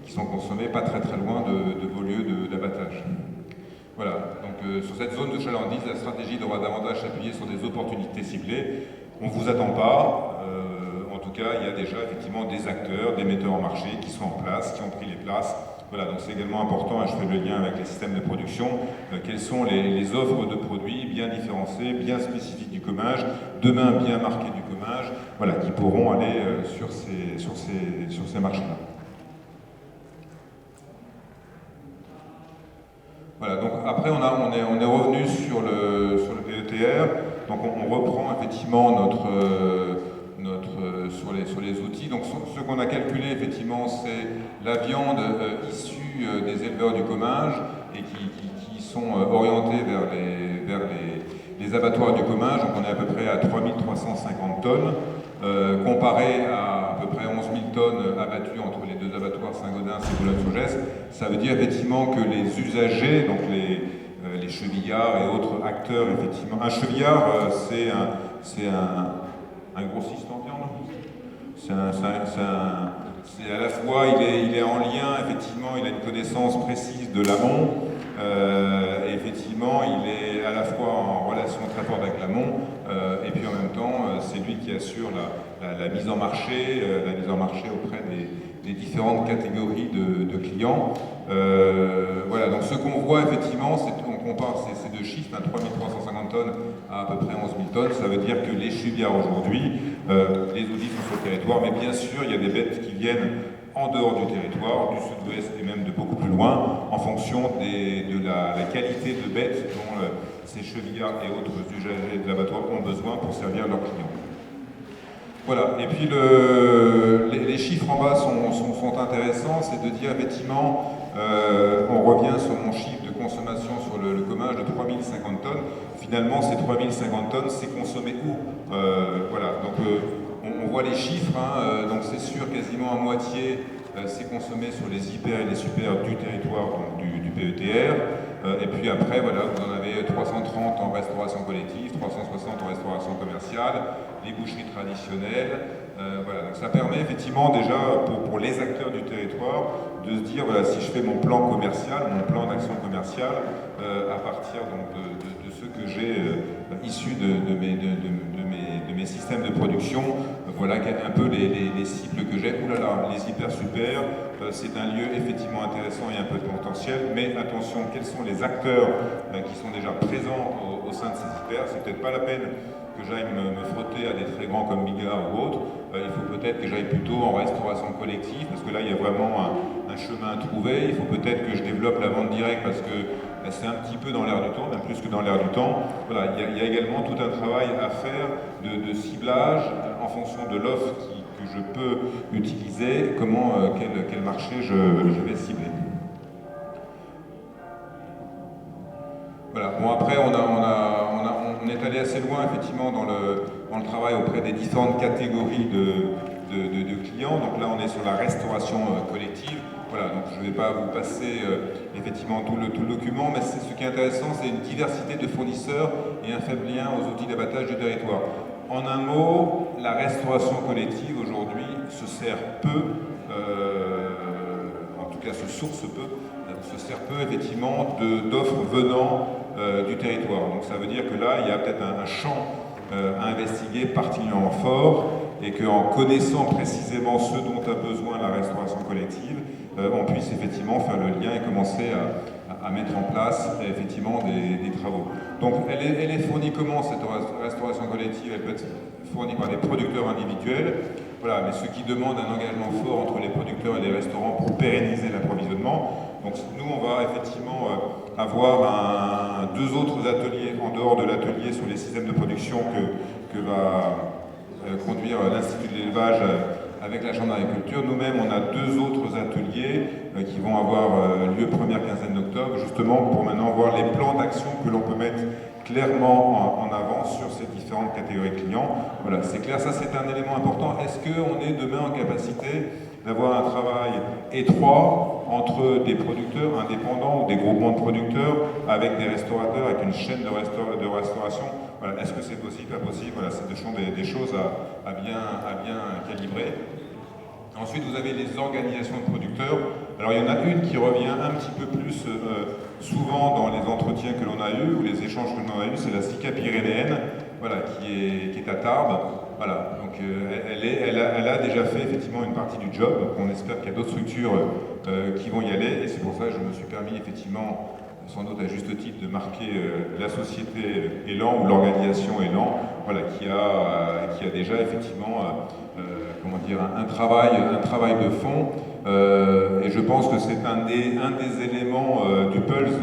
qui sont consommées pas très loin de vos lieux d'abattage. Voilà, donc sur cette zone de chalandise, la stratégie devra davantage s'appuyer sur des opportunités ciblées. On ne vous attend pas, en tout cas il y a déjà effectivement des acteurs, des metteurs en marché qui sont en place, qui ont pris les places. Voilà, donc c'est également important, et je fais le lien avec les systèmes de production, quelles sont les offres de produits bien différenciées, bien spécifiques du commage, demain bien marquées du commage, voilà, qui pourront aller sur ces marchés-là. Voilà, donc après on est revenu sur le PETR, donc on reprend effectivement sur les outils. Donc ce qu'on a calculé effectivement, c'est la viande issue des éleveurs du commage et qui sont orientés vers les abattoirs du commage. Donc on est à peu près à 3350 tonnes, comparé à peu près 11 000 tonnes abattues entre les deux abattoirs Saint-Gaudens et Boulogne-sur-Gesse. Ça veut dire effectivement que les usagers, donc les chevillards et autres acteurs, effectivement. Un chevillard, c'est un grossiste en viande. C'est à la fois, il est en lien, effectivement, il a une connaissance précise de l'amont, et effectivement, il est à la fois en relation très forte avec l'amont, et puis en même temps, c'est lui qui assure la mise en marché, auprès des différentes catégories de clients. Voilà, donc ce qu'on voit effectivement, on compare ces deux chiffres, 3350 tonnes à peu près 11 000 tonnes, ça veut dire que les chevillards aujourd'hui, les audits sont sur le territoire, mais bien sûr, il y a des bêtes qui viennent en dehors du territoire, du sud-ouest et même de beaucoup plus loin, en fonction de la qualité de bêtes dont ces chevillards et autres usagers de l'abattoir ont besoin pour servir leurs clients. Voilà, et puis les chiffres en bas sont intéressants, c'est de dire effectivement, on revient sur mon chiffre de consommation sur le commage de 3050 tonnes, finalement ces 3050 tonnes, c'est consommé où? Voilà, donc on voit les chiffres, hein, donc c'est sûr quasiment à moitié c'est consommé sur les hyper et les super du territoire, donc du PETR, et puis après voilà, vous en avez 330 en restauration collective, 360 en restauration commerciale, les boucheries traditionnelles, voilà, donc ça permet effectivement déjà pour les acteurs du territoire de se dire voilà, si je fais mon plan commercial, mon plan d'action commerciale à partir donc, de ce que j'ai issu de mes systèmes de production, voilà un peu les cibles que j'ai. Ouh là là, les hyper super, c'est un lieu effectivement intéressant et un peu de potentiel, mais attention, quels sont les acteurs qui sont déjà présents au sein de ces hyper? C'est peut-être pas la peine que j'aille me frotter à des très grands comme Bigard ou autres, il faut peut-être que j'aille plutôt en restauration collective, parce que là il y a vraiment un chemin à trouver. Il faut peut-être que je développe la vente directe, parce que c'est un petit peu dans l'air du temps, même plus que dans l'air du temps. Voilà, il y a également tout un travail à faire de ciblage en fonction de l'offre que je peux utiliser, quel marché je vais cibler. Voilà, bon après on est allé assez loin effectivement dans le travail auprès des différentes catégories de clients. Donc là on est sur la restauration collective. Voilà, donc je ne vais pas vous passer effectivement tout le document, mais ce qui est intéressant, c'est une diversité de fournisseurs et un faible lien aux outils d'abattage du territoire. En un mot, la restauration collective aujourd'hui se sert peu, en tout cas se source peu, se sert peu effectivement d'offres venant du territoire. Donc ça veut dire que là, il y a peut-être un champ à investiguer particulièrement fort, et qu'en connaissant précisément ce dont a besoin la restauration collective, on puisse effectivement faire le lien et commencer à mettre en place effectivement des travaux. Donc elle est fournie comment cette restauration collective? Elle peut être fournie par des producteurs individuels, voilà, mais ce qui demande un engagement fort entre les producteurs et les restaurants pour pérenniser l'approvisionnement. Donc nous on va effectivement avoir deux autres ateliers en dehors de l'atelier sur les systèmes de production que va conduire l'Institut de l'élevage avec la Chambre d'agriculture. Nous-mêmes, on a deux autres ateliers qui vont avoir lieu première quinzaine d'octobre, justement pour maintenant voir les plans d'action que l'on peut mettre clairement en avance sur ces différentes catégories de clients. Voilà, c'est clair, ça c'est un élément important. Est-ce qu'on est demain en capacité d'avoir un travail étroit entre des producteurs indépendants ou des groupements de producteurs avec des restaurateurs, avec une chaîne de restauration? Voilà, est-ce que c'est possible, pas possible? Voilà, ce sont des choses à bien calibrer. Ensuite, vous avez les organisations de producteurs. Alors, il y en a une qui revient un petit peu plus souvent dans les entretiens que l'on a eus ou les échanges que l'on a eus, c'est la SICA pyrénéenne, voilà, qui est à Tarbes. Voilà, donc elle a déjà fait effectivement une partie du job. On espère qu'il y a d'autres structures qui vont y aller, et c'est pour ça que je me suis permis effectivement, sans doute à juste titre, de marquer la société Élan ou l'organisation Élan, voilà, qui a déjà effectivement comment dire, un travail de fond, et je pense que c'est un des éléments du Pulse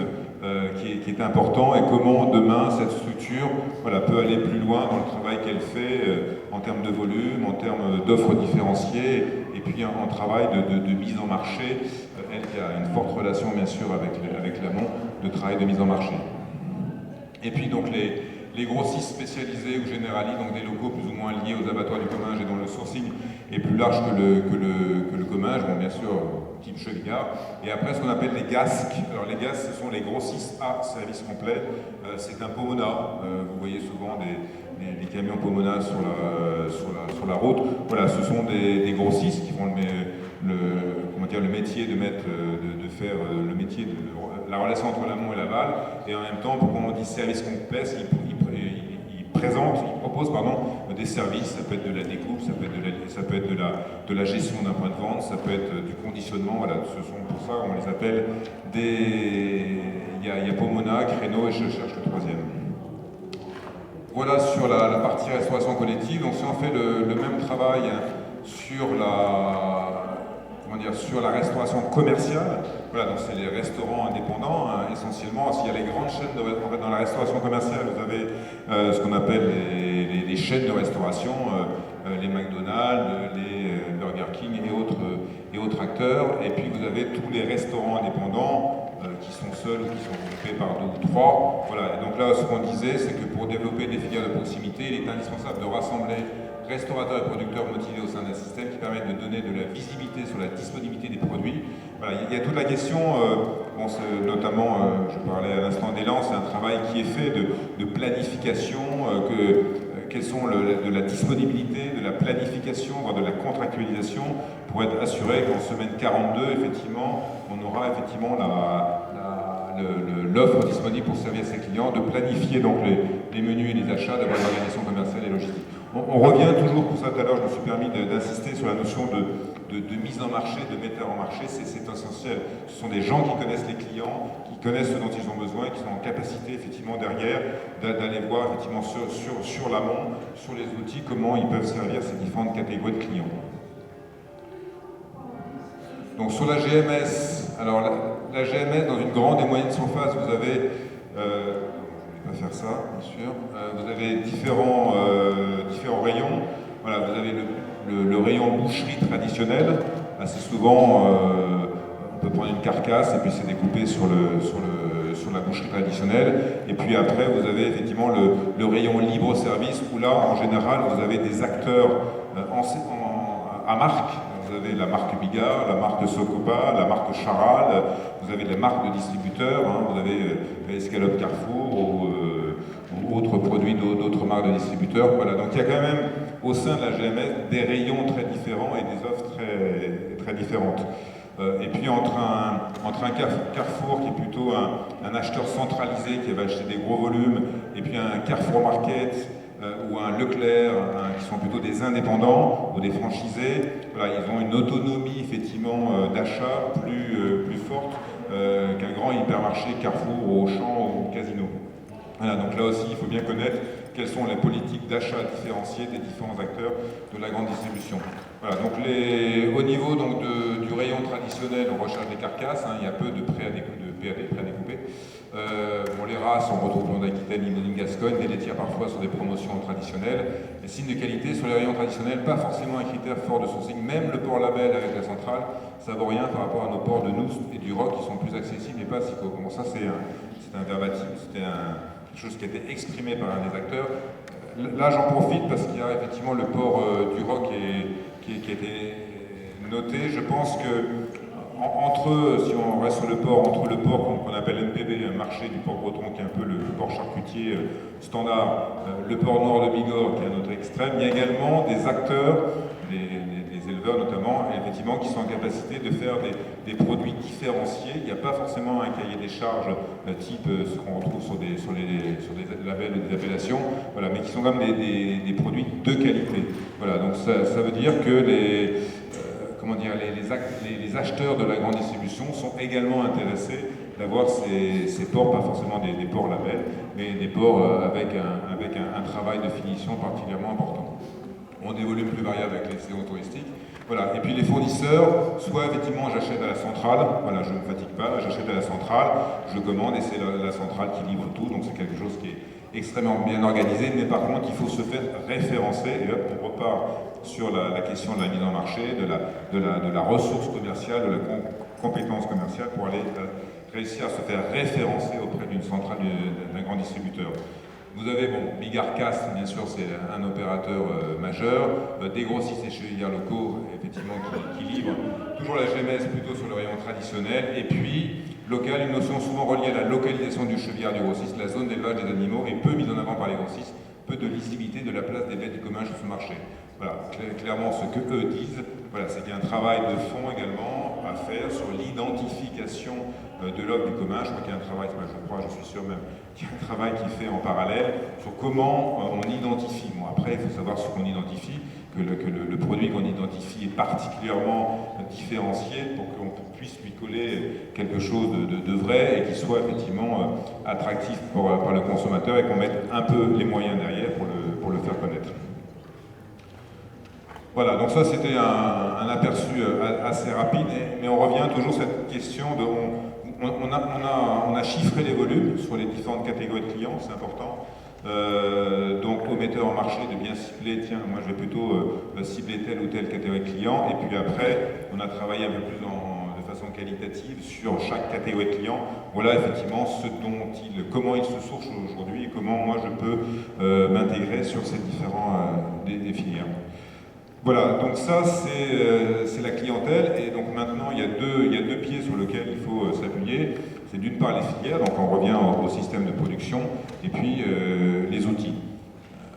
qui est important, et comment demain cette structure, voilà, peut aller plus loin dans le travail qu'elle fait en termes de volume, en termes d'offres différenciées, et puis en travail de mise en marché. Elle qui a une forte relation bien sûr avec l'amont, de travail de mise en marché. Et puis donc les grossistes spécialisés ou généralistes, donc des locaux plus ou moins liés aux abattoirs du Comminges et dont le sourcing est plus large que le Comminges, bon bien sûr type Chevigard. Et après ce qu'on appelle les GASC. Alors les GASC, ce sont les grossistes à service complet. C'est un Pomona. Vous voyez souvent des camions Pomona sur la route. Voilà, ce sont des grossistes qui font le métier de faire le métier de la relation entre l'amont et l'aval, et en même temps, pour qu'on dit service complet, il propose des services. Ça peut être de la découpe, ça peut être de la gestion d'un point de vente, ça peut être du conditionnement. Voilà, ce sont pour ça on les appelle il y a Pomona, Créneau, et je cherche le troisième. Voilà sur la partie restauration collective. Donc si on fait le même travail sur la restauration commerciale, voilà, donc c'est les restaurants indépendants essentiellement. S'il y a les grandes chaînes dans la restauration commerciale, vous avez ce qu'on appelle les chaînes de restauration, les McDonald's, les Burger King et autres acteurs. Et puis vous avez tous les restaurants indépendants qui sont seuls ou qui sont groupés par 2 ou 3. Voilà. Et donc là, ce qu'on disait, c'est que pour développer des filières de proximité, il est indispensable de rassembler restaurateurs et producteurs motivés au sein d'un système qui permet de donner de la visibilité sur la disponibilité des produits. Voilà, il y a toute la question, notamment, je parlais à l'instant d'Élan, c'est un travail qui est fait de planification, quelles sont de la disponibilité, de la planification, voire de la contractualisation, pour être assuré qu'en semaine 42, effectivement, on aura effectivement l'offre disponible pour servir ses clients, de planifier donc les menus et les achats, d'avoir l'organisation commerciale et logistique. On revient toujours, pour ça tout à l'heure, je me suis permis d'insister sur la notion de mise en marché, de metteur en marché, c'est essentiel. Ce sont des gens qui connaissent les clients, qui connaissent ce dont ils ont besoin, et qui sont en capacité effectivement derrière d'aller voir effectivement sur l'amont, sur les outils, comment ils peuvent servir ces différentes catégories de clients. Donc sur la GMS, alors la GMS dans une grande et moyenne surface, vous avez je vais pas faire ça, bien sûr. Vous avez différents rayons. Voilà, vous avez le rayon boucherie traditionnelle. Assez souvent, on peut prendre une carcasse et puis c'est découpé sur la boucherie traditionnelle. Et puis après, vous avez effectivement le rayon libre-service où là, en général, vous avez des acteurs à marque. Vous avez la marque Bigard, la marque Socopa, la marque Charal, vous avez les marques de distributeurs, vous avez Escalope Carrefour ou autres produits d'autres marques de distributeurs. Voilà. Donc il y a quand même au sein de la GMS des rayons très différents et des offres très, très différentes. Et puis entre un Carrefour qui est plutôt un acheteur centralisé qui va acheter des gros volumes, et puis un Carrefour Market, ou un Leclerc, qui sont plutôt des indépendants ou des franchisés, voilà, ils ont une autonomie effectivement d'achat plus forte qu'un grand hypermarché Carrefour, ou Auchan ou Casino. Voilà, donc là aussi il faut bien connaître quelles sont les politiques d'achat différenciées des différents acteurs de la grande distribution. Voilà, donc au niveau donc, du rayon traditionnel, on recherche des carcasses, il y a peu de PAD prédécoupés. Les races, on retrouve dans l'Aquitaine, Yvelines, Gascogne, des laitières parfois sur des promotions traditionnelles. Les signes de qualité sur les rayons traditionnels, pas forcément un critère fort de sourcing, même le port label avec la centrale, ça vaut rien par rapport à nos ports de Noust et du Roc qui sont plus accessibles et pas si co. Bon, ça c'est un verbatim, quelque chose qui a été exprimé par un des acteurs. Là, j'en profite parce qu'il y a effectivement le port du Roc qui a été noté. Je pense que si on reste sur le port, entre le port qu'on appelle NPB, un marché du port breton qui est un peu le port charcutier standard, le port nord de Bigorre qui est à notre extrême, il y a également des acteurs, des éleveurs notamment, effectivement, qui sont en capacité de faire des produits différenciés. Il n'y a pas forcément un cahier des charges type ce qu'on retrouve sur des labels ou des appellations, voilà, mais qui sont quand même des produits de qualité. Voilà, donc ça veut dire que les acheteurs de la grande distribution sont également intéressés d'avoir ces ports, pas forcément des ports labels, mais des ports avec un travail de finition particulièrement important. On a des volumes plus variables avec les saisons touristiques. Voilà. Et puis les fournisseurs, soit effectivement j'achète à la centrale, voilà, je ne me fatigue pas, j'achète à la centrale, je commande et c'est la centrale qui livre tout, donc c'est quelque chose qui est extrêmement bien organisé, mais par contre il faut se faire référencer, et hop, on repart sur la question de la mise en marché, de la ressource commerciale, de la compétence commerciale pour aller réussir à se faire référencer auprès d'une centrale, d'un grand distributeur. Vous avez, Bigarcas, bien sûr, c'est un opérateur majeur, des grossistes et chevaliers locaux, effectivement, qui livrent toujours la GMS plutôt sur le rayon traditionnel, et puis, local, une notion souvent reliée à la localisation du chevillard du grossiste, la zone d'élevage des animaux est peu mise en avant par les grossistes, peu de lisibilité de la place des bêtes du commun sur ce marché. Voilà, clairement, ce que eux disent, voilà, c'est qu'il y a un travail de fond également à faire sur l'identification de l'offre du commun. Je crois qu'il y a un travail, je suis sûr même, qu'il y a un travail qui est fait en parallèle sur comment on identifie. Bon, après, il faut savoir ce qu'on identifie, que le produit qu'on identifie est particulièrement différencié pour qu'on puisse lui coller quelque chose de vrai et qui soit effectivement attractif par le consommateur et qu'on mette un peu les moyens derrière pour le faire connaître. Voilà, donc ça c'était un aperçu assez rapide, mais on revient toujours à cette question de... On a chiffré les volumes sur les différentes catégories de clients, c'est important. Donc au metteur en marché de bien cibler, tiens, moi je vais plutôt cibler telle ou telle catégorie de clients, et puis après on a travaillé un peu plus de façon qualitative sur chaque catégorie de clients. Voilà effectivement comment ils se sourcent aujourd'hui et comment moi je peux m'intégrer sur ces différents des filières. Voilà, donc ça c'est la clientèle, et donc maintenant il y a deux pieds sur lesquels il faut s'appuyer. C'est d'une part les filières, donc on revient au système de production, et puis les outils.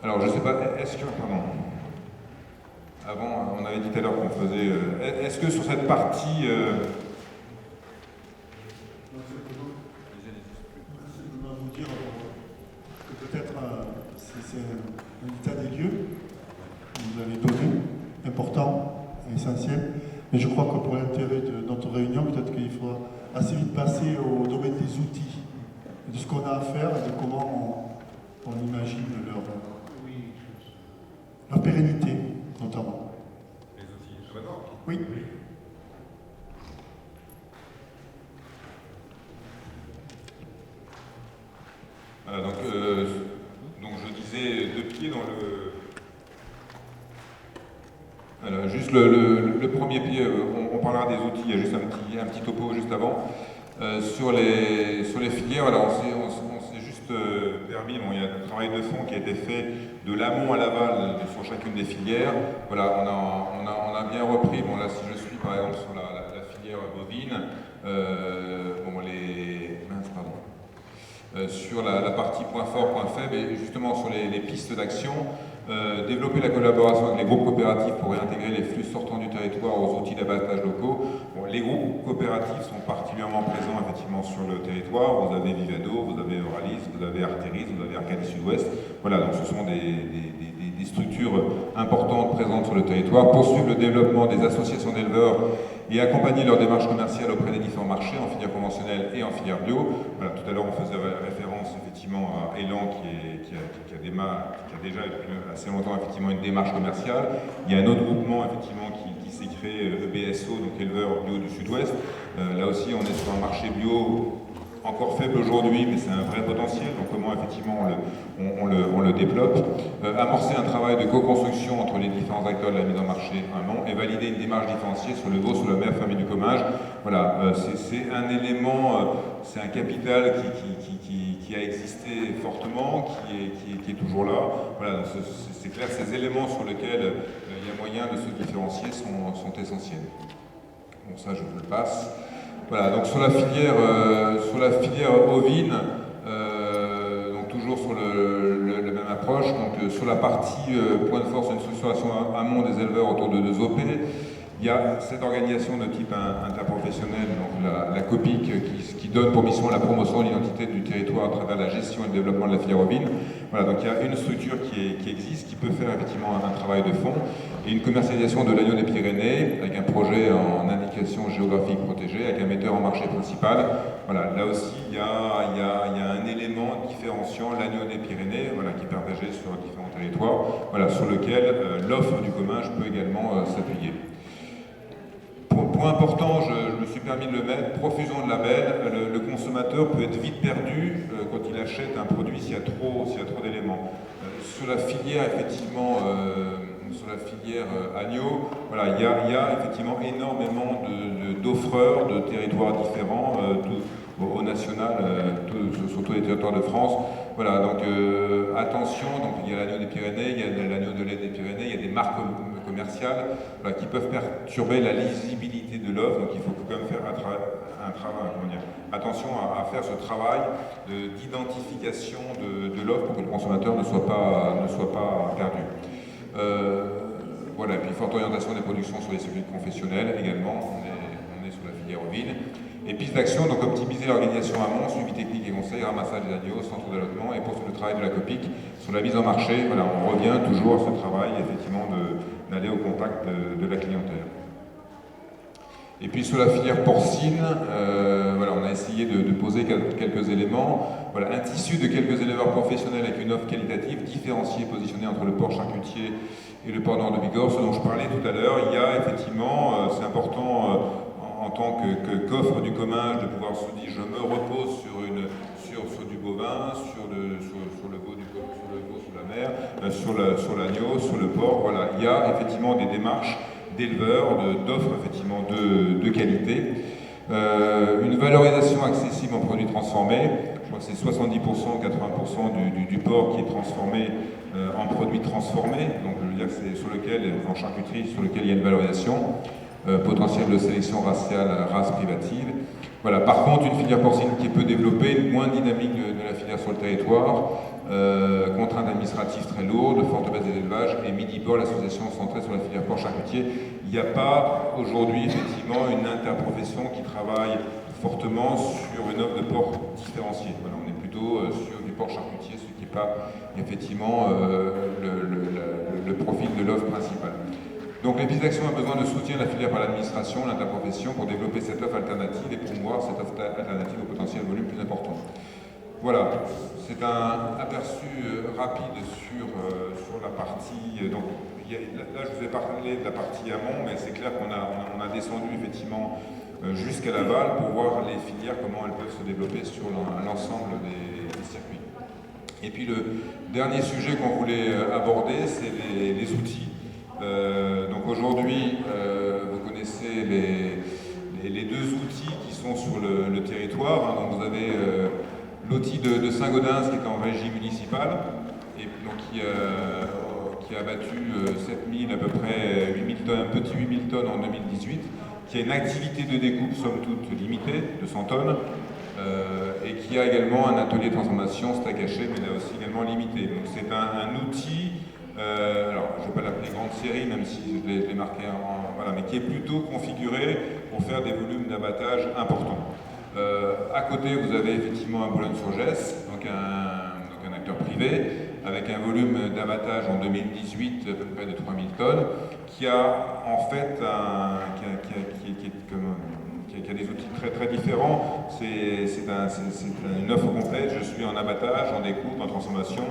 Alors je ne sais pas, pardon, avant on avait dit tout à l'heure qu'on faisait, est-ce que sur cette partie... Simplement vous dire que peut-être c'est un état des lieux que vous avez donné, important, essentiel, mais je crois que pour l'intérêt de notre réunion, peut-être qu'il faudra assez vite passer au domaine des outils, de ce qu'on a à faire et de comment on imagine leur pérennité, notamment. Les outils, oui. Voilà, donc je disais deux pieds dans le... Voilà, juste le premier pied, on parlera des outils, il y a juste un petit topo juste avant. Sur les filières, voilà, on s'est juste permis, il y a un travail de fond qui a été fait de l'amont à l'aval sur chacune des filières. Voilà, on a bien repris, là si je suis par exemple sur la filière bovine, sur la partie point fort, point faible, et justement sur les pistes d'action, développer la collaboration avec les groupes coopératifs pour réintégrer les flux sortant du territoire aux outils d'abattage locaux. Les groupes coopératifs sont particulièrement présents effectivement sur le territoire. Vous avez Vivado, vous avez Euralis, vous avez Arteris, vous avez Arcadie Sud-Ouest. Voilà, donc ce sont des structures importantes présentes sur le territoire. Poursuivre le développement des associations d'éleveurs et accompagner leur démarche commerciale auprès des différents marchés en filière conventionnelle et en filière bio. Voilà, tout à l'heure on faisait référence effectivement à Elan qui a déjà depuis assez longtemps effectivement une démarche commerciale. Il y a un autre groupement effectivement qui s'est créé, EBSO, donc éleveurs bio du Sud-Ouest. Là aussi on est sur un marché bio encore faible aujourd'hui, mais c'est un vrai potentiel, donc comment effectivement on le développe. Amorcer un travail de co-construction entre les différents acteurs de la mise en marché amont et valider une démarche différenciée sur le veau, sur la mer, famille du commage. Voilà, c'est un élément, c'est un capital qui a existé fortement, qui est toujours là. Voilà, c'est clair, ces éléments sur lesquels il y a moyen de se différencier sont essentiels. Bon, ça je vous le passe. Voilà, donc sur la filière ovine, donc toujours sur la même approche, donc sur la partie point de force, une structuration amont des éleveurs autour de 2 OP. Il y a cette organisation de type interprofessionnel, donc la COPIC, qui donne pour mission la promotion de l'identité du territoire à travers la gestion et le développement de la filière ovine. Voilà, donc il y a une structure qui existe, qui peut faire effectivement un travail de fond, et une commercialisation de l'agneau des Pyrénées, avec un projet en indication géographique protégée, avec un metteur en marché principal. Voilà, là aussi, il y a un élément différenciant l'agneau des Pyrénées, voilà, qui est partagé sur différents territoires, voilà, sur lequel l'offre du commun peut également s'appuyer. Point important, je me suis permis de le mettre, profusion de labels. Le consommateur peut être vite perdu quand il achète un produit s'il y a trop d'éléments. Sur la filière, effectivement, sur la filière agneau, voilà, il y a effectivement énormément d'offreurs de territoires différents, au national, sur tous les territoires de France. Voilà, donc attention, donc il y a l'agneau des Pyrénées, il y a l'agneau de lait des Pyrénées, il y a des marques commerciales, voilà, qui peuvent perturber la lisibilité de l'offre, donc il faut quand même faire un travail, attention à faire ce travail d'identification de l'offre pour que le consommateur ne soit pas perdu. Voilà, et puis forte orientation des productions sur les circuits confessionnels également, on est sur la filière ovine. Et pistes d'action, donc optimiser l'organisation amont, suivi technique et conseil, ramassage des agneaux, centre d'allottement et poursuivre le travail de la COPIC sur la mise en marché. Voilà, on revient toujours à ce travail, effectivement, d'aller au contact de la clientèle. Et puis sur la filière porcine, voilà, on a essayé de poser quelques éléments. Voilà, un tissu de quelques éleveurs professionnels avec une offre qualitative différenciée, positionnée entre le porc charcutier et le porc nord de Bigorre, ce dont je parlais tout à l'heure. Il y a effectivement, c'est important en tant qu'offre du commun de pouvoir se dire je me repose sur du bovin, sur le veau, sur la mer, sur l'agneau, sur le porc. Voilà, il y a effectivement des démarches d'éleveurs, d'offres effectivement de qualité. Une valorisation accessible en produits transformés. Je crois que c'est 70%, 80% du porc qui est transformé en produits transformés. Donc je veux dire que c'est sur lequel, en charcuterie, sur lequel il y a une valorisation. Potentiel de sélection raciale, race privative. Voilà. Par contre, une filière porcine qui est peu développée, moins dynamique de la filière sur le territoire, contraintes administratives très lourdes, forte baisse des élevages, et Midiport, l'association centrée sur la filière porc charcutier. Il n'y a pas aujourd'hui effectivement une interprofession qui travaille fortement sur une offre de porc différenciée. Voilà, on est plutôt sur du porc charcutier, ce qui n'est pas effectivement le profil de l'offre principale. Donc les pistes d'action ont besoin de soutien de la filière par l'administration, l'interprofession, pour développer cette offre alternative et promouvoir cette offre alternative au potentiel volume plus important. Voilà, c'est un aperçu rapide sur la partie. Donc, là, je vous ai parlé de la partie amont, mais c'est clair qu'on a descendu effectivement jusqu'à l'aval pour voir les filières, comment elles peuvent se développer sur l'ensemble des circuits. Et puis le dernier sujet qu'on voulait aborder, c'est les outils. Donc aujourd'hui, vous connaissez les 2 outils qui sont sur le territoire. Hein. Donc vous avez l'outil de Saint-Gaudens qui est en régie municipale et donc qui a abattu 7000 à peu près 8000 tonnes, un petit 8000 tonnes en 2018, qui a une activité de découpe somme toute limitée de 100 tonnes et qui a également un atelier de transformation steak haché, mais là aussi également limité. Donc c'est un outil. Alors, je ne vais pas l'appeler grande série, même si je l'ai marqué voilà, mais qui est plutôt configuré pour faire des volumes d'abattage importants. À côté, vous avez effectivement un Boulogne-sur-Gesse, donc un acteur privé, avec un volume d'abattage en 2018 à peu près de 3000 tonnes, qui a en fait qui a des outils très très différents. C'est une offre complète. Je suis en abattage, en découpe, en transformation,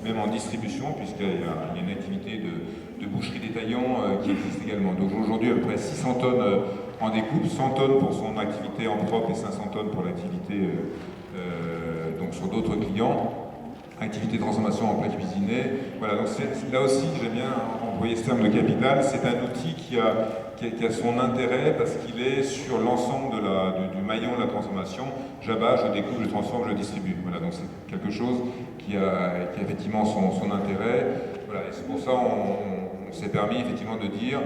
même en distribution, puisqu'il y a une activité de boucherie détaillant qui existe également. Donc aujourd'hui, à peu près 600 tonnes en découpe, 100 tonnes pour son activité en propre et 500 tonnes pour l'activité donc sur d'autres clients. Activité de transformation en plat cuisiné. Voilà, donc là aussi, j'aime bien employer ce terme de capital. C'est un outil qui a son intérêt parce qu'il est sur l'ensemble du maillon de la transformation. J'abats, je découpe, je transforme, je distribue. Voilà, donc c'est quelque chose qui a effectivement son intérêt. Voilà, et c'est pour ça on s'est permis effectivement de dire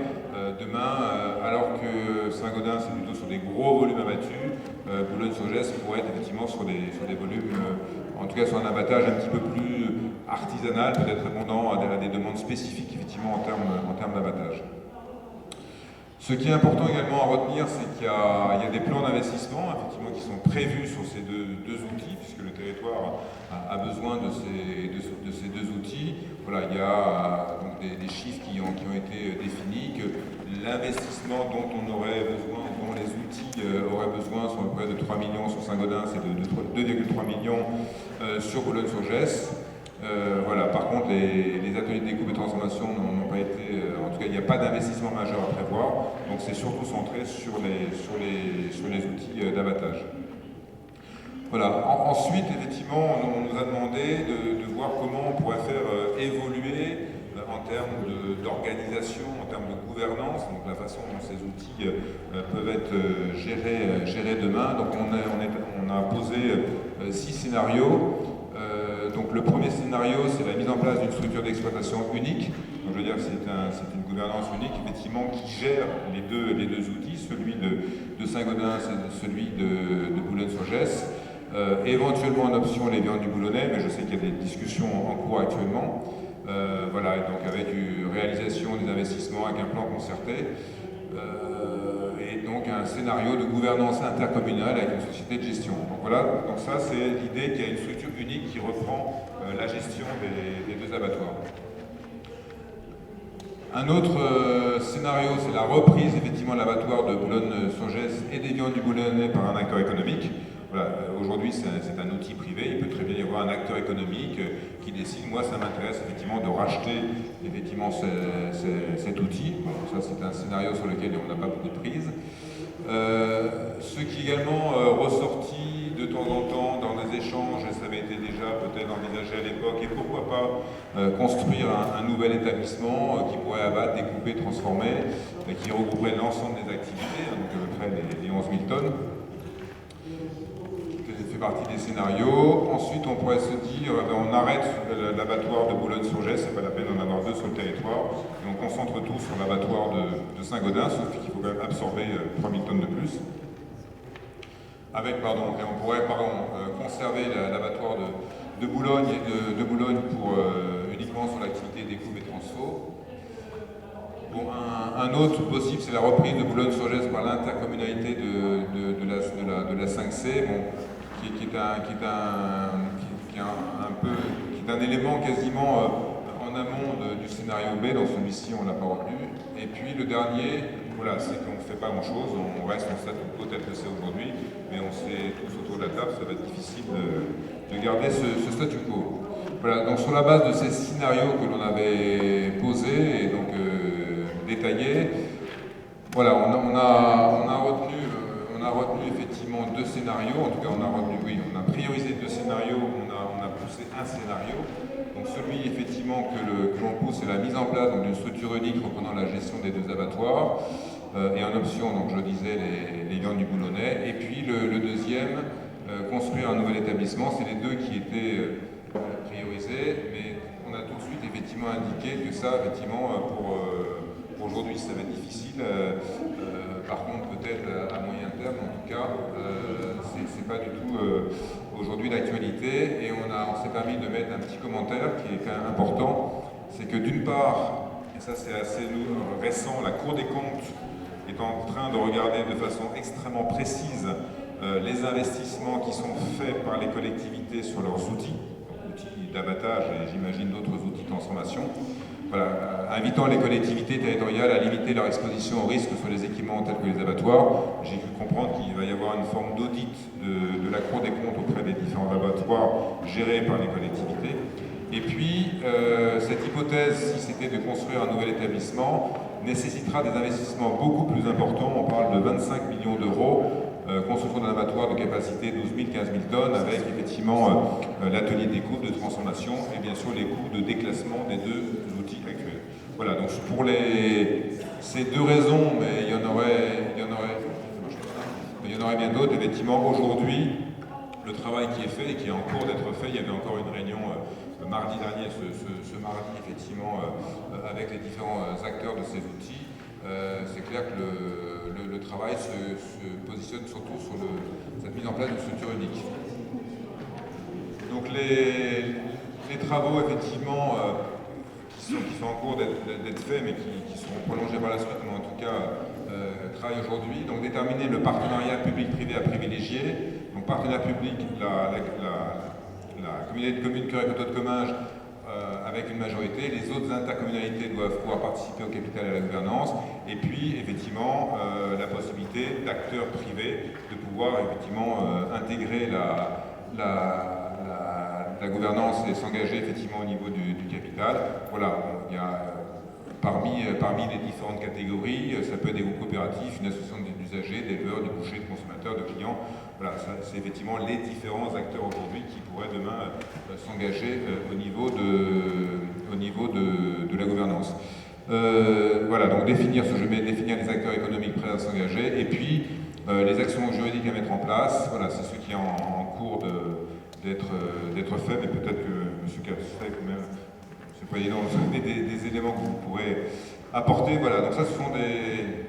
demain, alors que Saint-Gaudens c'est plutôt sur des gros volumes abattus, Boulogne-sur-Gesse pourrait être effectivement sur des volumes, en tout cas sur un abattage un petit peu plus artisanal, peut-être répondant à des demandes spécifiques effectivement en termes d'abattage. Ce qui est important également à retenir, c'est qu'il y a des plans d'investissement effectivement qui sont prévus sur ces deux outils, puisque le territoire a besoin de ces deux outils. Voilà, il y a donc des chiffres qui ont été définis, que l'investissement dont on aurait besoin, dont les outils auraient besoin, sont à peu près de 3 millions sur Saint-Gaudens et de 2,3 millions sur Boulogne-sur-Gesse. Voilà. Par contre, les ateliers de découpe et de transformation n'ont pas été, en tout cas, il n'y a pas d'investissement majeur à prévoir, donc c'est surtout centré sur les outils d'abattage. Voilà. Ensuite, effectivement, on nous a demandé de voir comment on pourrait faire évoluer en termes d'organisation, en termes de gouvernance, donc la façon dont ces outils peuvent être gérés demain. Donc on a posé 6 scénarios. Donc le premier scénario, c'est la mise en place d'une structure d'exploitation unique. Donc je veux dire que c'est une gouvernance unique, effectivement, qui gère les deux outils, celui de Saint-Gaudens et celui de Boulogne-sur-Gesse. Éventuellement en option les viandes du Boulonnais, mais je sais qu'il y a des discussions en cours actuellement. Voilà, et donc avec une réalisation des investissements avec un plan concerté. Et donc un scénario de gouvernance intercommunale avec une société de gestion. Donc voilà, donc ça c'est l'idée qu'il y a une structure unique qui reprend la gestion des deux abattoirs. Un autre scénario, c'est la reprise effectivement de l'abattoir de Boulogne-sur-Gesse et des viandes du Boulonnais par un acteur économique. Voilà, aujourd'hui c'est un outil privé, il peut très bien y avoir un acteur économique qui décide. Moi ça m'intéresse effectivement de racheter effectivement cet outil. Bon, ça c'est un scénario sur lequel on n'a pas beaucoup de prise. Ce qui est également ressorti de temps en temps dans des échanges, et ça avait été déjà peut-être envisagé à l'époque, et pourquoi pas construire un nouvel établissement qui pourrait abattre, découper, transformer, qui regrouperait l'ensemble des activités, donc à peu près les 11 000 tonnes. Partie des scénarios. Ensuite, on pourrait se dire, on arrête l'abattoir de Boulogne-sur-Gesse, c'est pas la peine d'en avoir deux sur le territoire, et on concentre tout sur l'abattoir de Saint-Gaudens, sauf qu'il faut quand même absorber 3000 tonnes de plus. Et on pourrait conserver l'abattoir de Boulogne et de Boulogne pour uniquement sur l'activité découpe et transfo. Bon, un autre possible, c'est la reprise de Boulogne-sur-Gesse par l'intercommunalité de la 5C. Bon, qui est un élément quasiment en amont du scénario B, dans celui-ci on ne l'a pas retenu. Et puis le dernier, voilà, c'est qu'on ne fait pas grand-chose, on reste en statu quo tel que c'est aujourd'hui, mais on sait tous autour de la table, ça va être difficile de garder ce statu quo. Voilà, donc sur la base de ces scénarios que l'on avait posés et donc détaillés, voilà, on a retenu effectivement deux scénarios, en tout cas on a priorisé deux scénarios, on a poussé un scénario. Donc celui effectivement que l'on pousse, c'est la mise en place d'une structure unique reprenant la gestion des deux abattoirs, et en option, donc je disais, les viandes du Boulonnais. Et puis le deuxième, construire un nouvel établissement, c'est les deux qui étaient priorisés, mais on a tout de suite effectivement indiqué que ça, effectivement, pour aujourd'hui, ça va être difficile. Par contre, peut-être à moyen terme, en tout cas, c'est pas du tout aujourd'hui l'actualité. Et on s'est permis de mettre un petit commentaire qui est quand même important. C'est que d'une part, et ça c'est assez récent, la Cour des comptes est en train de regarder de façon extrêmement précise les investissements qui sont faits par les collectivités sur leurs outils d'abattage et j'imagine d'autres outils de transformation. Voilà, invitant les collectivités territoriales à limiter leur exposition aux risques sur les équipements tels que les abattoirs. J'ai cru comprendre qu'il va y avoir une forme d'audit de la Cour des comptes auprès des différents abattoirs gérés par les collectivités. Et puis, cette hypothèse, si c'était de construire un nouvel établissement, nécessitera des investissements beaucoup plus importants. On parle de 25 millions d'euros construction d'un abattoir de capacité 12 000, 15 000 tonnes, avec effectivement l'atelier de découpe, de transformation et bien sûr les coûts de déclassement des deux outils actuels. Voilà, donc pour ces deux raisons, mais il y en aurait bien d'autres. Effectivement, aujourd'hui, le travail qui est fait et qui est en cours d'être fait, il y avait encore une réunion mardi dernier, ce mardi, effectivement, avec les différents acteurs de ces outils. C'est clair que le travail se positionne surtout sur cette mise en place d'une structure unique. Donc les travaux, effectivement, qui sont en cours d'être faits, mais qui seront prolongés par la suite, mais en tout cas travaillent aujourd'hui. Donc déterminer le partenariat public-privé à privilégier. Donc partenariat public, la communauté de communes Cœur et Coteaux de Comminges avec une majorité. Les autres intercommunalités doivent pouvoir participer au capital et à la gouvernance. Et puis, effectivement, la possibilité d'acteurs privés de pouvoir, effectivement, intégrer la gouvernance et s'engager, effectivement, au niveau du capital. Voilà, il y a parmi les différentes catégories, ça peut être des groupes coopératifs, une association d'usagers, d'éleveurs, de bouchers, de consommateurs, de clients. Voilà, c'est effectivement les différents acteurs aujourd'hui qui pourraient demain s'engager au niveau de la gouvernance. Voilà, donc définir les acteurs économiques prêts à s'engager, et puis les actions juridiques à mettre en place. Voilà, c'est ce qui est en cours d'être fait, mais peut-être que M. Capsay, quand même, M. le Président, vous avez des éléments que vous pourrez apporter. Voilà, donc ça, ce sont des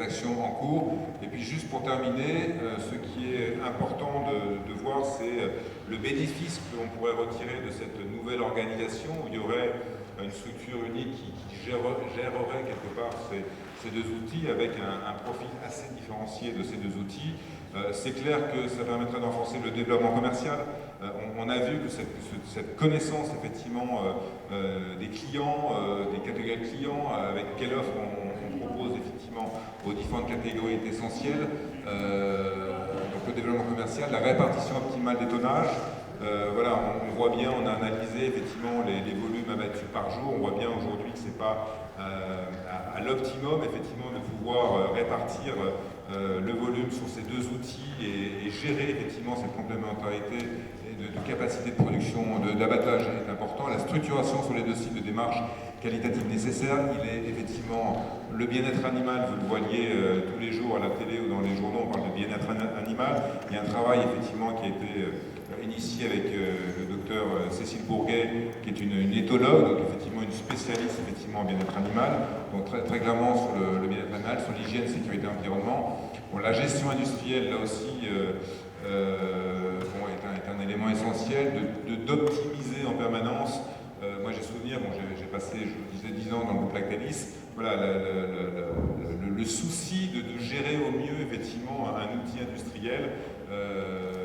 actions en cours. Et puis juste pour terminer, ce qui est important de voir, c'est le bénéfice que l'on pourrait retirer de cette nouvelle organisation, où il y aurait une structure unique qui gérerait quelque part ces deux outils, avec un profil assez différencié de ces deux outils. C'est clair que ça permettrait de renforcer le développement commercial. On a vu que cette connaissance, effectivement, des clients, des catégories de clients, avec quelle offre on propose, effectivement, aux différentes catégories est essentielle. Donc le développement commercial, la répartition optimale des tonnages. Voilà, on voit bien, on a analysé effectivement les volumes abattus par jour. On voit bien aujourd'hui que ce n'est pas à l'optimum, effectivement, de pouvoir répartir le volume sur ces deux outils et gérer effectivement cette complémentarité de capacité de production d'abattage est important. La structuration sur les deux sites de démarche qualitative nécessaire, il est effectivement le bien-être animal, vous le voyez tous les jours à la télé ou dans les journaux, on parle de bien-être animal. Il y a un travail effectivement qui a été initié avec le docteur Cécile Bourguet, qui est une éthologue, donc effectivement une spécialiste effectivement en bien-être animal, donc très clairement sur le bien-être animal, sur l'hygiène, sécurité, environnement. Bon, la gestion industrielle, là aussi, est un élément essentiel, d'optimiser en permanence. Moi j'ai souvenir, j'ai passé, je vous disais, 10 ans dans le groupe Lactalis, voilà, le souci de gérer au mieux effectivement un outil industriel,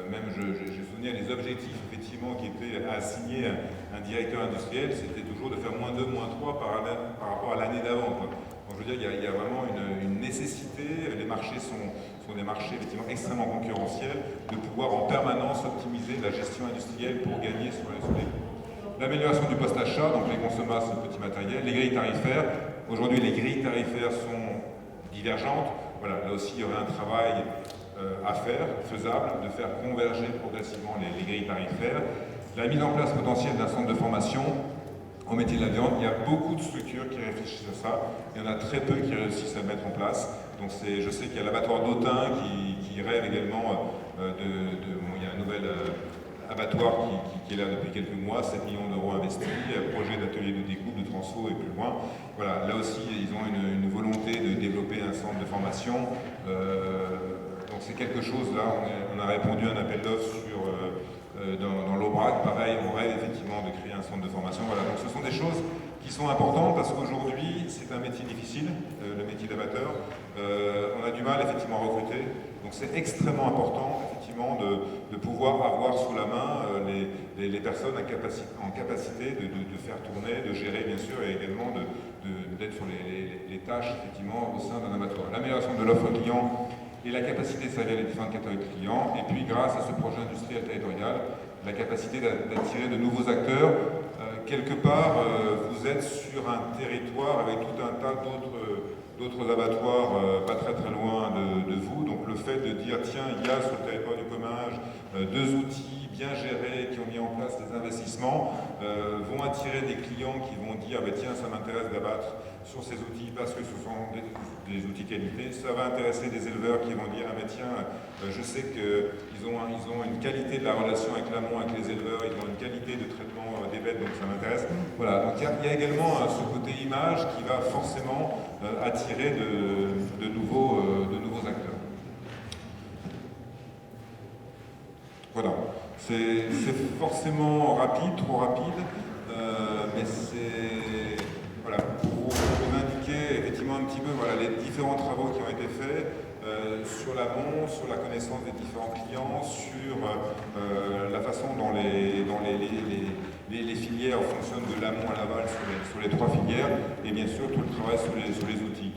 même j'ai souvenir les objectifs effectivement qui étaient assignés à un directeur industriel, c'était toujours de faire -2, -3 par rapport à l'année d'avant. Donc je veux dire, il y a vraiment une nécessité, les marchés sont des marchés effectivement extrêmement concurrentiels, de pouvoir en permanence optimiser la gestion industrielle pour gagner sur les coûts. L'amélioration du post-achat, donc les consommations, le petit matériel, les grilles tarifaires. Aujourd'hui, les grilles tarifaires sont divergentes. Voilà, là aussi, il y aurait un travail à faire, faisable, de faire converger progressivement les grilles tarifaires. La mise en place potentielle d'un centre de formation au métier de la viande. Il y a beaucoup de structures qui réfléchissent à ça. Il y en a très peu qui réussissent à le mettre en place. Donc je sais qu'il y a l'abattoir d'Autun qui rêve également il y a un nouvel abattoir qui est là depuis quelques mois, 7 millions d'euros investis, projet d'atelier de découpe, de transfo et plus loin. Voilà, là aussi, ils ont une volonté de développer un centre de formation. Donc c'est quelque chose, là, on a répondu à un appel d'offres dans l'Aubrac, pareil, on rêve effectivement de créer un centre de formation. Voilà, donc ce sont des choses qui sont importantes parce qu'aujourd'hui, c'est un métier difficile, le métier d'abatteur. On a du mal effectivement à recruter, donc c'est extrêmement important effectivement de pouvoir avoir sous la main les personnes en capacité de faire tourner, de gérer bien sûr, et également d'être sur les tâches effectivement au sein d'un abattoir. L'amélioration de l'offre client et la capacité de servir les différentes catégories de clients, et puis grâce à ce projet industriel territorial, la capacité d'attirer de nouveaux acteurs. Quelque part, vous êtes sur un territoire avec tout un tas d'autres d'autres abattoirs pas très très loin de vous. Donc le fait de dire, tiens, il y a sur le territoire du Comminges 2 outils bien gérés qui ont mis en place des investissements, vont attirer des clients qui vont dire, bah, tiens, ça m'intéresse d'abattre sur ces outils parce que ce sont des outils qualité. Ça va intéresser des éleveurs qui vont dire, ah, mais tiens, je sais qu'ils ont une qualité de la relation avec l'amont, avec les éleveurs, ils ont une qualité de traitement des bêtes, donc ça m'intéresse. Voilà, donc il y a également ce côté image qui va forcément attirer de nouveaux acteurs. Voilà, c'est forcément rapide, trop rapide, mais c'est voilà, pour vous indiquer effectivement un petit peu voilà, les différents travaux qui ont été faits sur l'amont, sur la connaissance des différents clients, sur la façon dont les filières fonctionnent de l'amont à l'aval sur les 3 filières, et bien sûr tout le travail sur les outils.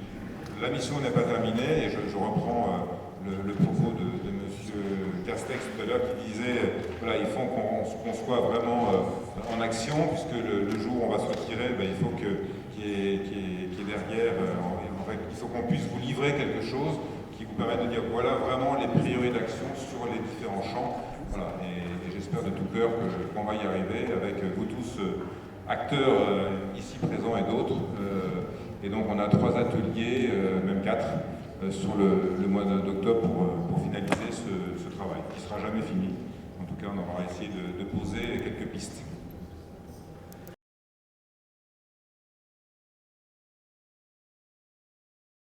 La mission n'est pas terminée, et je reprends le propos de M. Castex tout à l'heure qui disait voilà, il faut qu'on soit vraiment en action, puisque le jour où on va se retirer, ben, il faut qu'il y ait derrière, en fait, il faut qu'on puisse vous livrer quelque chose qui vous permette de dire voilà vraiment les priorités d'action sur les différents champs. Voilà, et j'espère de tout cœur qu'on va y arriver avec vous tous acteurs ici présents et d'autres. Et donc on a 3 ateliers, même 4, sur le mois d'octobre pour finaliser ce travail, qui ne sera jamais fini. En tout cas, on aura essayé de poser quelques pistes.